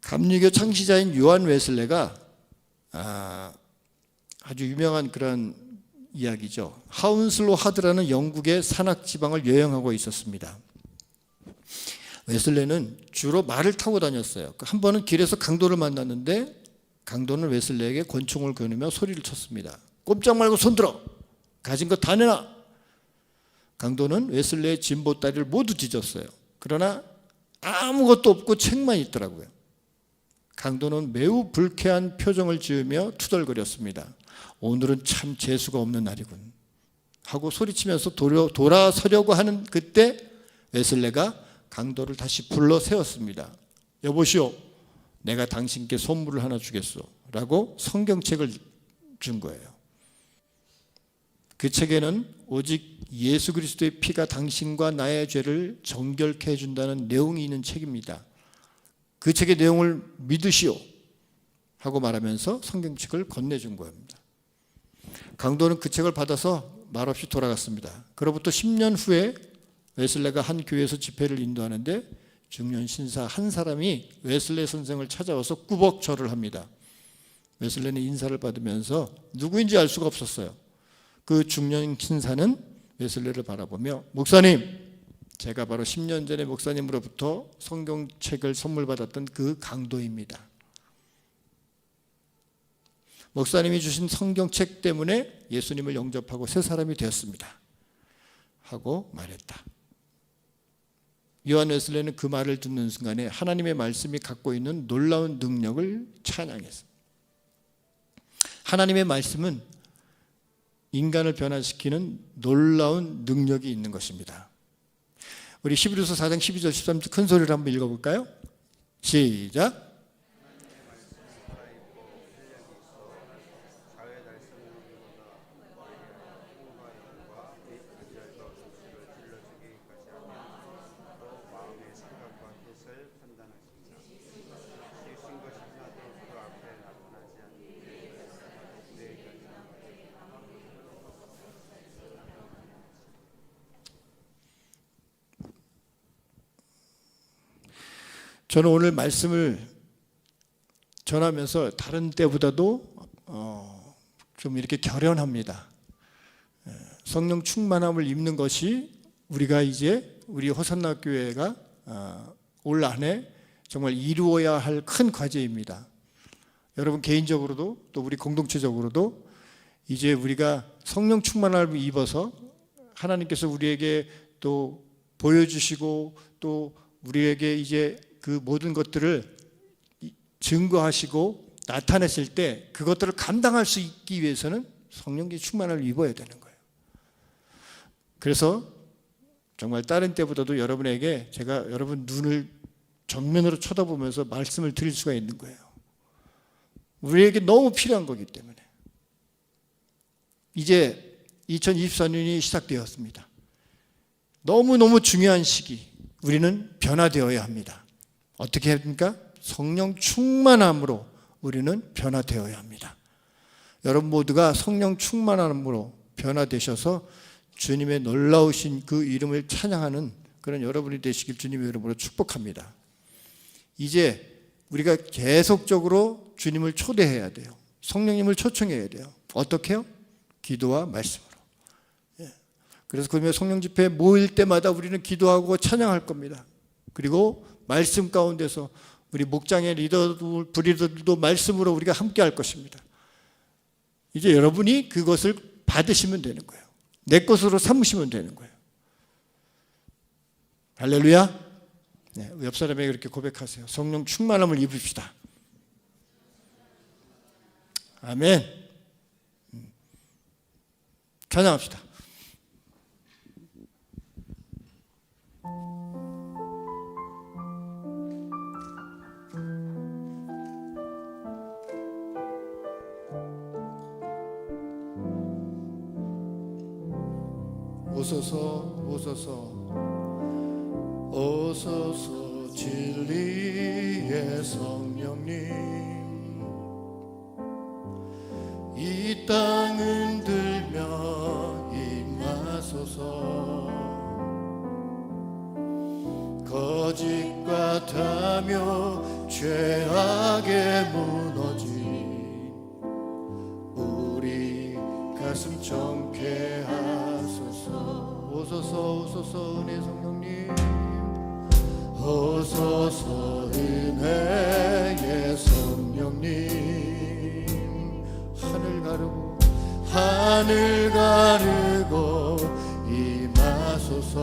감리교 창시자인 요한 웨슬레가 아주 유명한 그런 이야기죠. 하운슬로 하드라는 영국의 산악 지방을 여행하고 있었습니다. 웨슬레는 주로 말을 타고 다녔어요. 한 번은 길에서 강도를 만났는데 강도는 웨슬레에게 권총을 겨누며 소리를 쳤습니다. 꼼짝 말고 손들어! 가진 거 다 내놔! 강도는 웨슬레의 진보다리를 모두 뒤졌어요. 그러나 아무것도 없고 책만 있더라고요. 강도는 매우 불쾌한 표정을 지으며 투덜거렸습니다. 오늘은 참 재수가 없는 날이군 하고 소리치면서 돌아서려고 하는 그때 웨슬레가 강도를 다시 불러 세웠습니다. 여보시오, 내가 당신께 선물을 하나 주겠소 라고 성경책을 준 거예요. 그 책에는 오직 예수 그리스도의 피가 당신과 나의 죄를 정결케 해준다는 내용이 있는 책입니다. 그 책의 내용을 믿으시오 하고 말하면서 성경책을 건네준 겁니다. 강도는 그 책을 받아서 말없이 돌아갔습니다. 그로부터 10년 후에 웨슬레가 한 교회에서 집회를 인도하는데 중년 신사 한 사람이 웨슬레 선생을 찾아와서 꾸벅 절을 합니다. 웨슬레는 인사를 받으면서 누구인지 알 수가 없었어요. 그 중년 신사는 웨슬레를 바라보며 목사님, 제가 바로 10년 전에 목사님으로부터 성경책을 선물 받았던 그 강도입니다. 목사님이 주신 성경책 때문에 예수님을 영접하고 새 사람이 되었습니다 하고 말했다. 요한 웨슬레는 그 말을 듣는 순간에 하나님의 말씀이 갖고 있는 놀라운 능력을 찬양했습니다. 하나님의 말씀은 인간을 변화시키는 놀라운 능력이 있는 것입니다. 우리 히브리서 4장 12절 13절 큰 소리를 한번 읽어볼까요? 시작. 저는 오늘 말씀을 전하면서 다른 때보다도 좀 이렇게 결연합니다. 성령 충만함을 입는 것이 우리가 이제 우리 호산나 교회가 올 한해 정말 이루어야 할 큰 과제입니다. 여러분 개인적으로도 또 우리 공동체적으로도 이제 우리가 성령 충만함을 입어서 하나님께서 우리에게 또 보여주시고 또 우리에게 이제 그 모든 것들을 증거하시고 나타냈을 때 그것들을 감당할 수 있기 위해서는 성령의 충만함을 입어야 되는 거예요. 그래서 정말 다른 때보다도 여러분에게 제가 여러분 눈을 정면으로 쳐다보면서 말씀을 드릴 수가 있는 거예요. 우리에게 너무 필요한 거기 때문에. 이제 2024년이 시작되었습니다. 너무너무 중요한 시기. 우리는 변화되어야 합니다. 어떻게 합니까? 성령 충만함으로 우리는 변화되어야 합니다. 여러분 모두가 성령 충만함으로 변화되셔서 주님의 놀라우신 그 이름을 찬양하는 그런 여러분이 되시길 주님의 이름으로 축복합니다. 이제 우리가 계속적으로 주님을 초대해야 돼요. 성령님을 초청해야 돼요. 어떻게 해요? 기도와 말씀으로. 그래서 그러면 성령 집회에 모일 때마다 우리는 기도하고 찬양할 겁니다. 그리고 말씀 가운데서 우리 목장의 리더들, 브리더들도 말씀으로 우리가 함께 할 것입니다. 이제 여러분이 그것을 받으시면 되는 거예요. 내 것으로 삼으시면 되는 거예요. 할렐루야. 네, 옆 사람에게 그렇게 고백하세요. 성령 충만함을 입읍시다. 아멘. 찬양합시다. 오소서 오소서 오소서 진리의 성령님 이 땅 흔들며 임하소서 거짓과 타며 죄악에 무너진 우리 가슴 정케하소서 오소서 오소서 은혜 성령님 오소서 은혜의 성령님 하늘 가르고 임하소서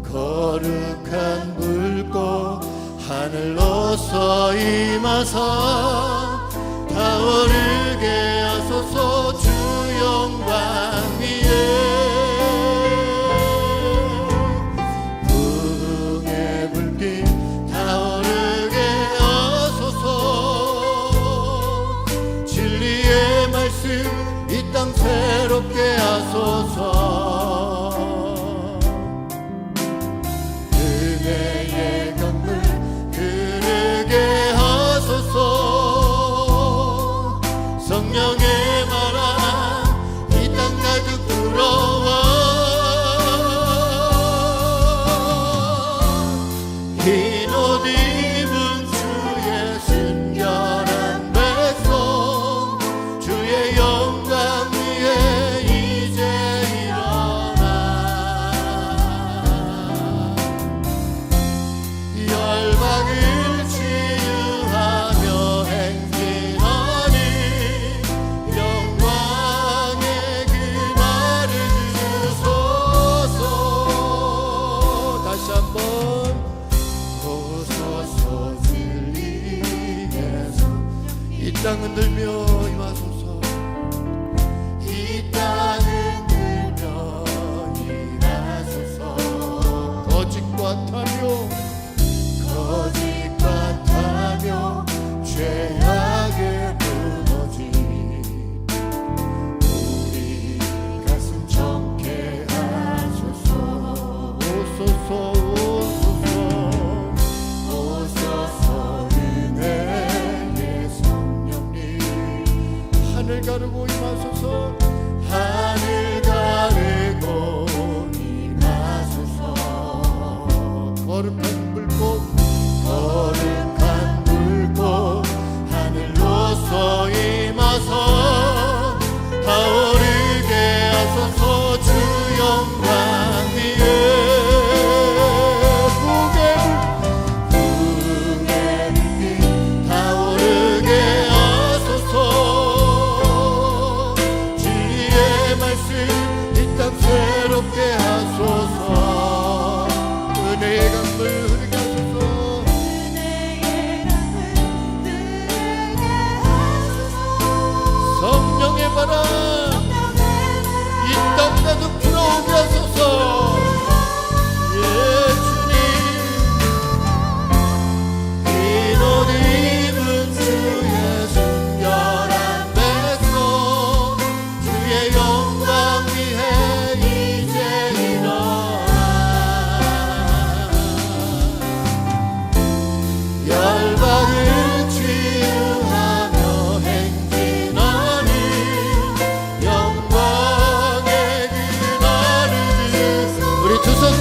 거룩한 불꽃 하늘로서 임하사 타오르게 하소서 주 영광 위에 부흥의 불빛 타오르게 하소서 진리의 말씀 이 땅 새롭게 하소서 은혜의 강물 흐르게 하소서 성령의 바람 이 땅 가득 불어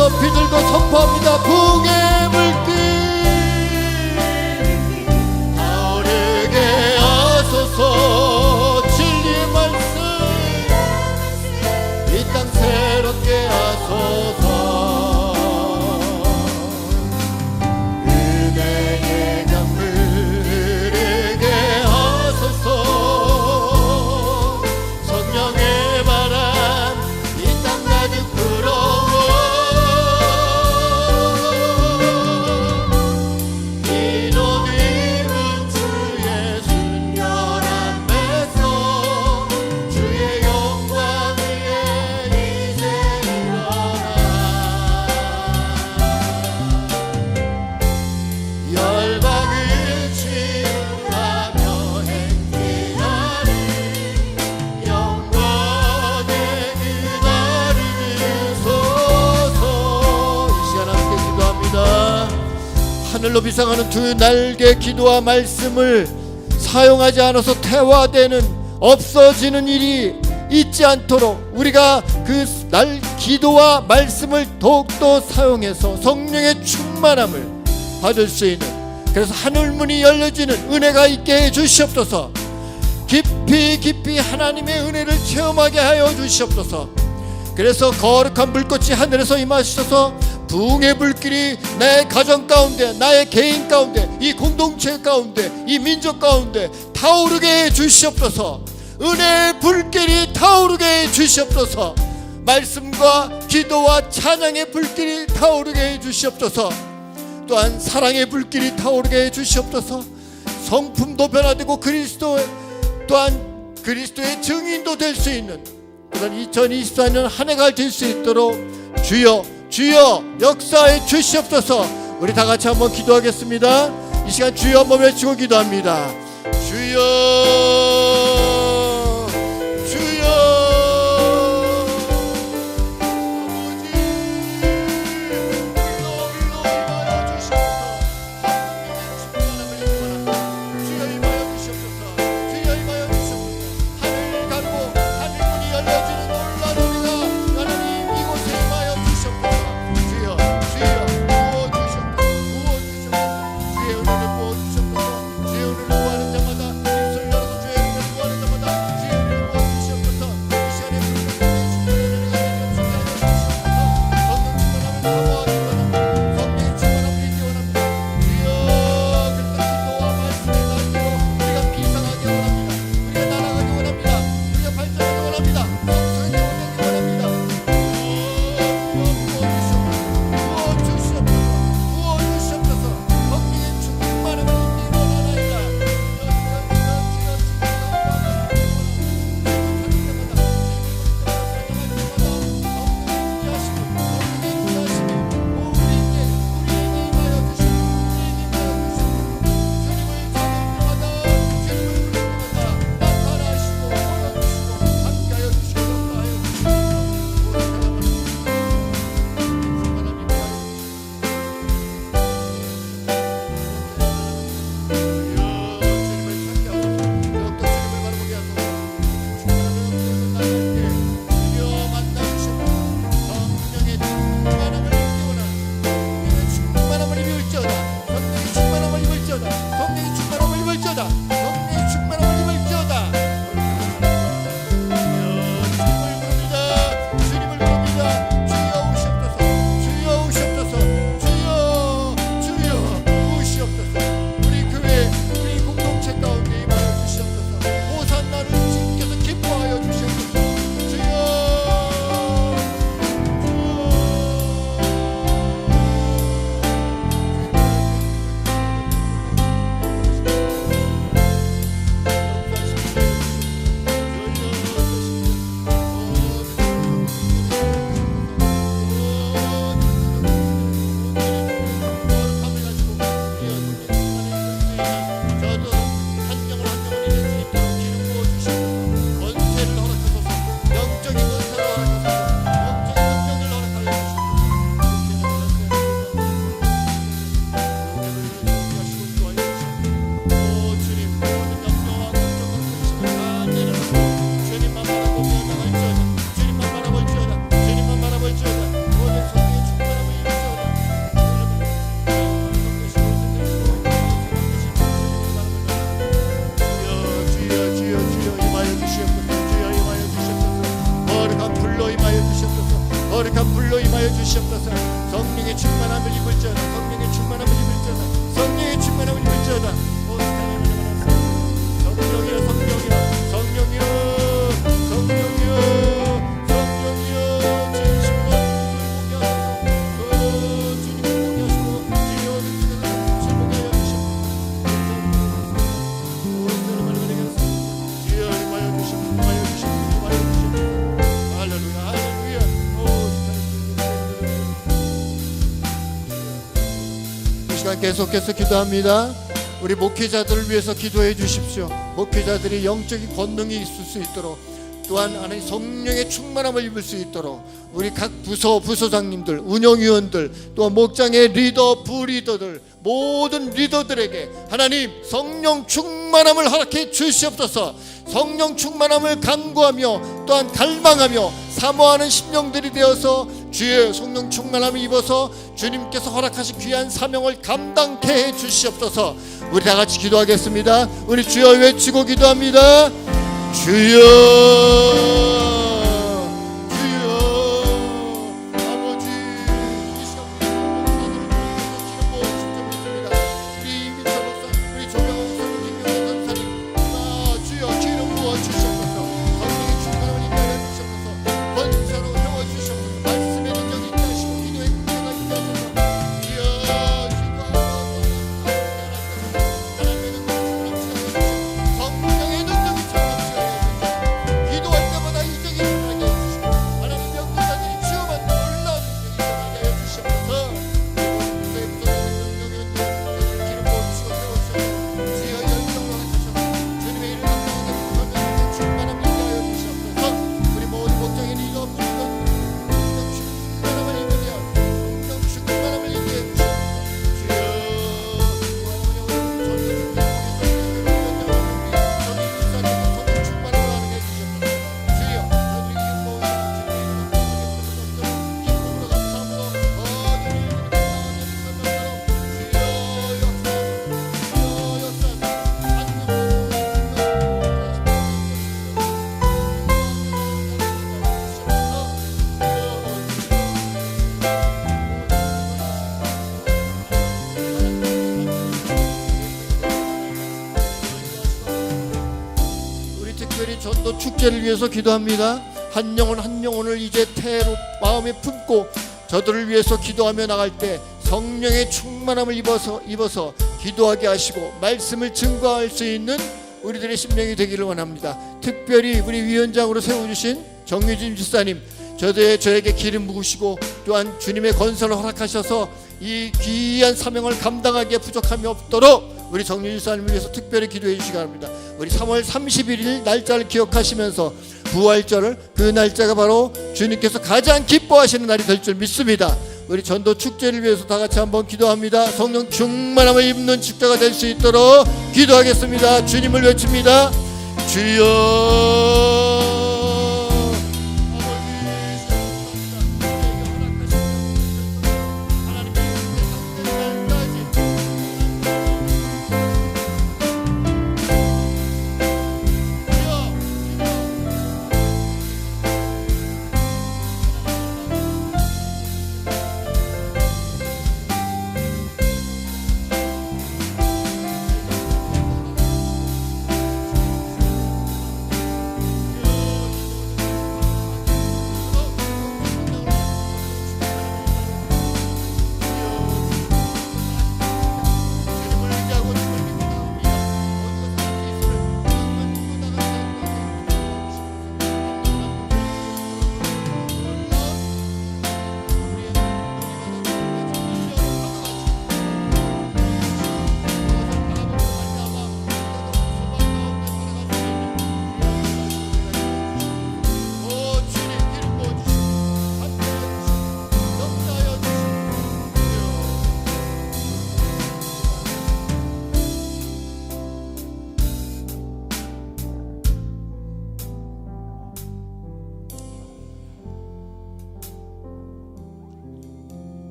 높이 들고 선포합니다. 붕의 물길 타오르게 하소서. 진리의 말씀 이 땅 새롭게 하소서. 은혜의 강물 흐르게 하소서. 성령의 바람 이 땅 가득 불어워. 이로 입은 주의 순결한 뱃속 주의 영광 위에 이제 일어나. 열방을 치유하며 행진하리. 영광의 그날을 이소서. 이 시간 함께 기도합니다. 하늘로 비상하는 두 날개 기도와 말씀을 사용하지 않아서 퇴화되는 없어지는 일이 있지 않도록 우리가 그 날 기도와 말씀을 더욱더 사용해서 성령의 충만함을 받을 수 있는, 그래서 하늘문이 열려지는 은혜가 있게 해 주시옵소서. 깊이 하나님의 은혜를 체험하게 하여 주시옵소서. 그래서 거룩한 불꽃이 하늘에서 임하셔서 부흥의 불길이 내 가정 가운데, 나의 개인 가운데, 이 공동체 가운데, 이 민족 가운데 타오르게 해 주시옵소서. 은혜의 불길이 타오르게 해 주시옵소서. 말씀과 기도와 찬양의 불길이 타오르게 해 주시옵소서. 또한 사랑의 불길이 타오르게 해 주시옵소서. 성품도 변화되고 또한 그리스도의 증인도 될 수 있는 그런 2024년 한 해가 될 수 있도록 주여 역사해 주시옵소서. 우리 다 같이 한번 기도하겠습니다. 이 시간 주여 한번 외치고 기도합니다. 주여 주의 은혜를 부어주시옵소서. 주의 은혜를 구하는 자마다 입술 열어서 주의 은혜를 주여 임하여 주시옵소서. 성령의 충만함을 입을지어다. 성령의 충만함을 입을지어다. 성령의 충만함을 입을지어다. 성령이여 성령이여 성령이여 성령이여 성령이여 진심으로 주님을 포기하시고 주님을 포기하시고 주여 임하여 주시옵소서. 임하여 주시옵소서. 임하여 주시옵소서. 할렐루야 할렐루야. 이 시간 계속해서 기도합니다. 우리 목회자들을 위해서 기도해 주십시오. 목회자들이 영적인 권능이 있을 수 있도록, 또한 하나님 성령의 충만함을 입을 수 있도록 우리 각 부서장님들, 운영위원들, 또 목장의 리더, 부리더들, 모든 리더들에게 하나님 성령 충만함을 허락해 주시옵소서. 성령 충만함을 간구하며 또한 갈망하며 사모하는 심령들이 되어서 주의 성령 충만함을 입어서 주님께서 허락하신 귀한 사명을 감당케 해 주시옵소서. 우리 다 같이 기도하겠습니다. 우리 주여 외치고 기도합니다. 주여 주여 아버지, 이 시간 우리 이민철 목사, 우리 조명호 목사, 김명호 전사님, 주여 기름 부어 주시옵소서. 성령의 충만함을 임하여 주시옵소서. 권세로 세워 주시옵소서. 말씀의 능력이 있게 하시고 기도의 능력이 있게 하소서. 주여 성령의 능력이 충만하시고 기도할 때마다 이적이 일어나게 해주시고 하나님 명령자들이 치유받는 놀라운 능력이 일어나게 해주시옵소서. 기름 부어주시고 세워주셔서 주여 열정으로 하셔서 주님의 이름을 감당하게 성령의 충만함을 임하여 주시옵소서. 우리 모든 목장의 리더, 부리더 성령 충만함을 입으며 성령 충만함을 입게 해주시옵소서. 주여 우리 특별히 전도 축제를 위해서 기도합니다. 한 영혼 한 영혼을 이제 태로 마음에 품고 저들을 위해서 기도하며 나갈 때 성령의 충만함을 입어서 기도하게 하시고 말씀을 증거할 수 있는 우리들의 심령이 되기를 원합니다. 특별히 우리 위원장으로 세워주신 정유진 집사님, 저에게 기름 부으시고 또한 주님의 건설을 허락하셔서 이 귀한 사명을 감당하기에 부족함이 없도록 우리 정유진 집사님을 위해서 특별히 기도해 주시기 바랍니다. 우리 3월 31일 날짜를 기억하시면서 부활절을, 그 날짜가 바로 주님께서 가장 기뻐하시는 날이 될 줄 믿습니다. 우리 전도 축제를 위해서 다 같이 한번 기도합니다. 성령 충만함을 입는 축제가 될 수 있도록 기도하겠습니다. 주님을 외칩니다. 주여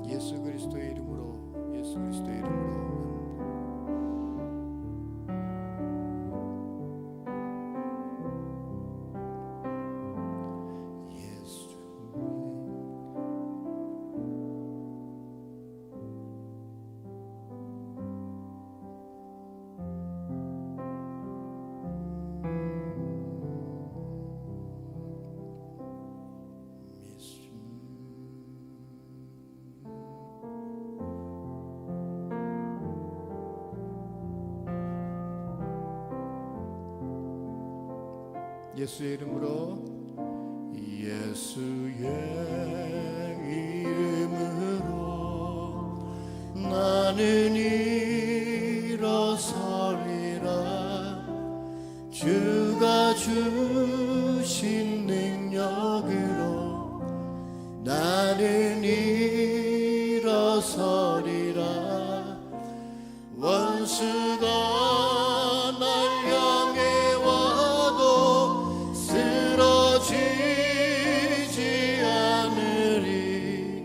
예수 그리스도의 이름으로, 예수 그리스도의 이름으로. 예수의 이름으로, 예수의 이름으로 나는 일어서리라. 주가 주신 능력으로 나는 일어서리라. 원수가 날 향해 와도 쓰러지지 않으리.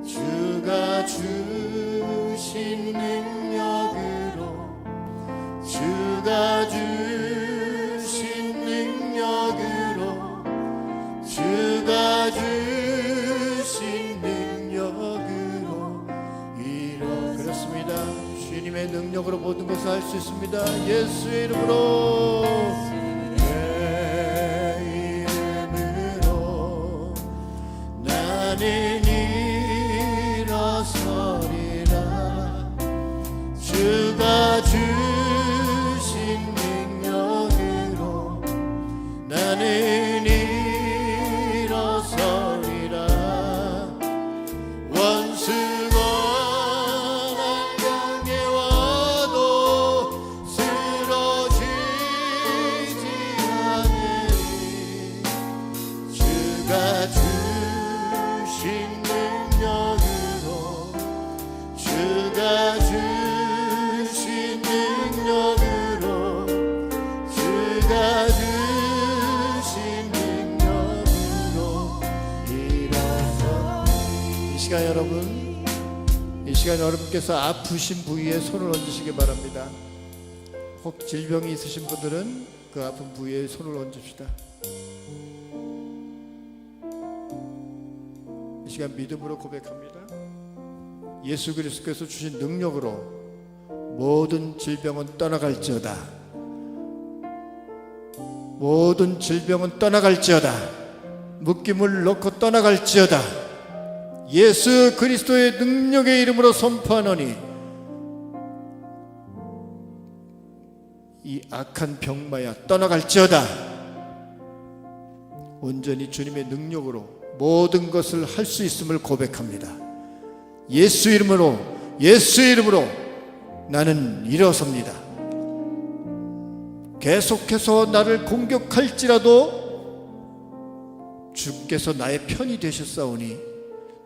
주가 주신 능력으로, 주가 주신 능력으로, 주가 주신 능력으로 그렇습니다. 주님의 능력으로 모든 것을 할 수 있습니다. 예수의 이름으로, 내 이름으로 나는 일어서리라. 주가 주신 능력으로 나는 일어서리라. 원수가 날 향해 와도 쓰러지지 않으리. 주가 주신 능력으로, 주가 주신 능력으로, 주가 주신 능력으로 일어서. 이 시간 여러분, 이 시간 여러분께서 아프신 부위에 손을 얹으시기 바랍니다. 혹 질병이 있으신 분들은 그 아픈 부위에 손을 얹읍시다. 이 시간 믿음으로 고백합니다. 예수 그리스도께서 주신 능력으로 모든 질병은 떠나갈지어다. 모든 질병은 떠나갈지어다. 묶임을 놓고 떠나갈지어다. 예수 그리스도의 능력의 이름으로 선포하노니 이 악한 병마야 떠나갈지어다. 온전히 주님의 능력으로 모든 것을 할 수 있음을 고백합니다. 예수 이름으로, 예수 이름으로 나는 일어섭니다. 계속해서 나를 공격할지라도 주께서 나의 편이 되셨사오니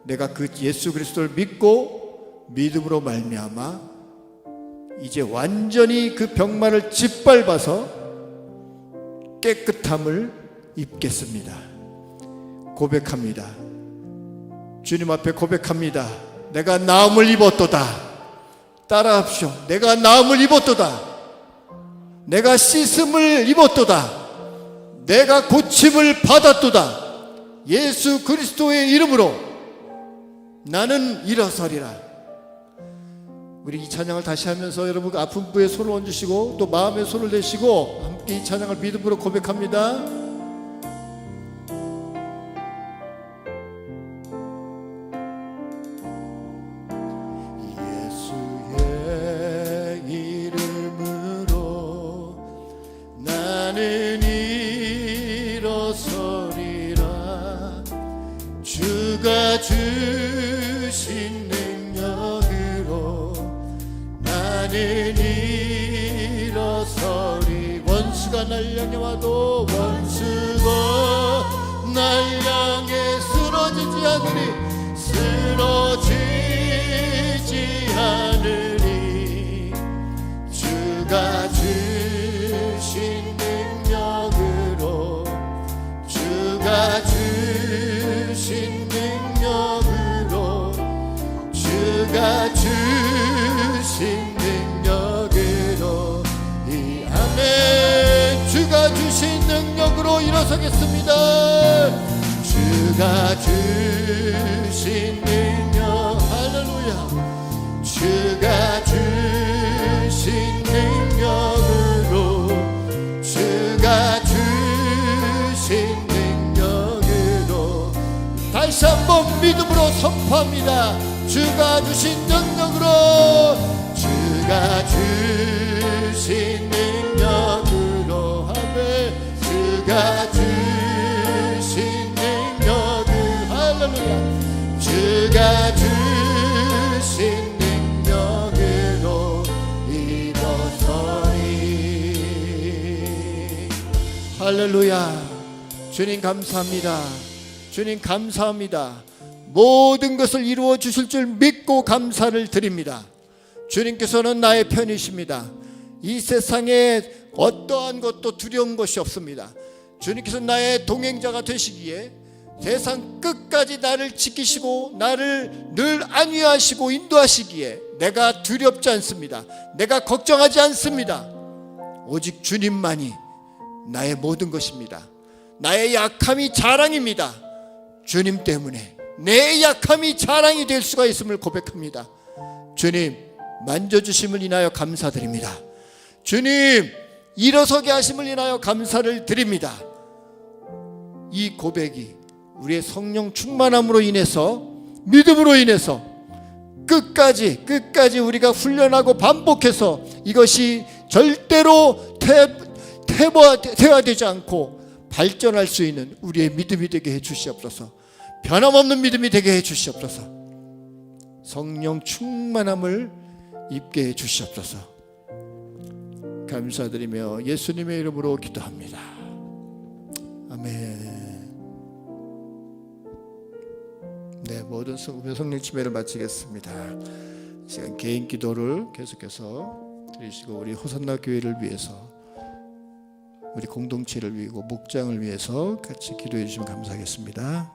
내가 그 예수 그리스도를 믿고 믿음으로 말미암아 이제 완전히 그 병마를 짓밟아서 깨끗함을 입겠습니다. 고백합니다. 주님 앞에 고백합니다. 내가 나음을 입었도다. 따라합시오. 내가 나음을 입었도다. 내가 씻음을 입었도다. 내가 고침을 받았도다. 예수 그리스도의 이름으로 나는 일어서리라. 우리 이 찬양을 다시 하면서 여러분 아픈 부에 손을 얹으시고 또 마음에 손을 대시고 함께 이 찬양을 믿음으로 고백합니다. 예수의 이름으로 나는 일어서리라. 주가 주신 나는 일어서리. 원수가 날 향해 와도 원수가 날 향해 쓰러지지 않으리. 쓰러지지 않으리. 주가 주신 능력으로 주신 능력으로 일어서겠습니다. 주가 주신 능력, 할렐루야. 주가 주신 능력으로, 주가 주신 능력으로, 다시 한번 믿음으로 선포합니다. 주가 주신 능력으로, 주가 주신 능력으로, 아멘. 주가 주신 능력으로, 할렐루야. 주가 주신 능력으로 일어서리. 할렐루야. 주님 감사합니다. 주님 감사합니다. 모든 것을 이루어 주실 줄 믿고 감사를 드립니다. 주님께서는 나의 편이십니다. 이 세상에 어떠한 것도 두려운 것이 없습니다. 주님께서 나의 동행자가 되시기에 세상 끝까지 나를 지키시고 나를 늘 안위하시고 인도하시기에 내가 두렵지 않습니다. 내가 걱정하지 않습니다. 오직 주님만이 나의 모든 것입니다. 나의 약함이 자랑입니다. 주님 때문에 내 약함이 자랑이 될 수가 있음을 고백합니다. 주님 만져주심을 인하여 감사드립니다. 주님 일어서게 하심을 인하여 감사를 드립니다. 이 고백이 우리의 성령 충만함으로 인해서, 믿음으로 인해서 끝까지 우리가 훈련하고 반복해서 이것이 절대로 퇴화되지 않고 발전할 수 있는 우리의 믿음이 되게 해 주시옵소서. 변함없는 믿음이 되게 해 주시옵소서. 성령 충만함을 입게 해 주시옵소서. 감사드리며 예수님의 이름으로 기도합니다. 아멘. 네, 모든 성령 치매를 마치겠습니다. 이 시간 개인 기도를 계속해서 드리시고, 우리 호산나 교회를 위해서, 우리 공동체를 위하고 목장을 위해서 같이 기도해 주시면 감사하겠습니다.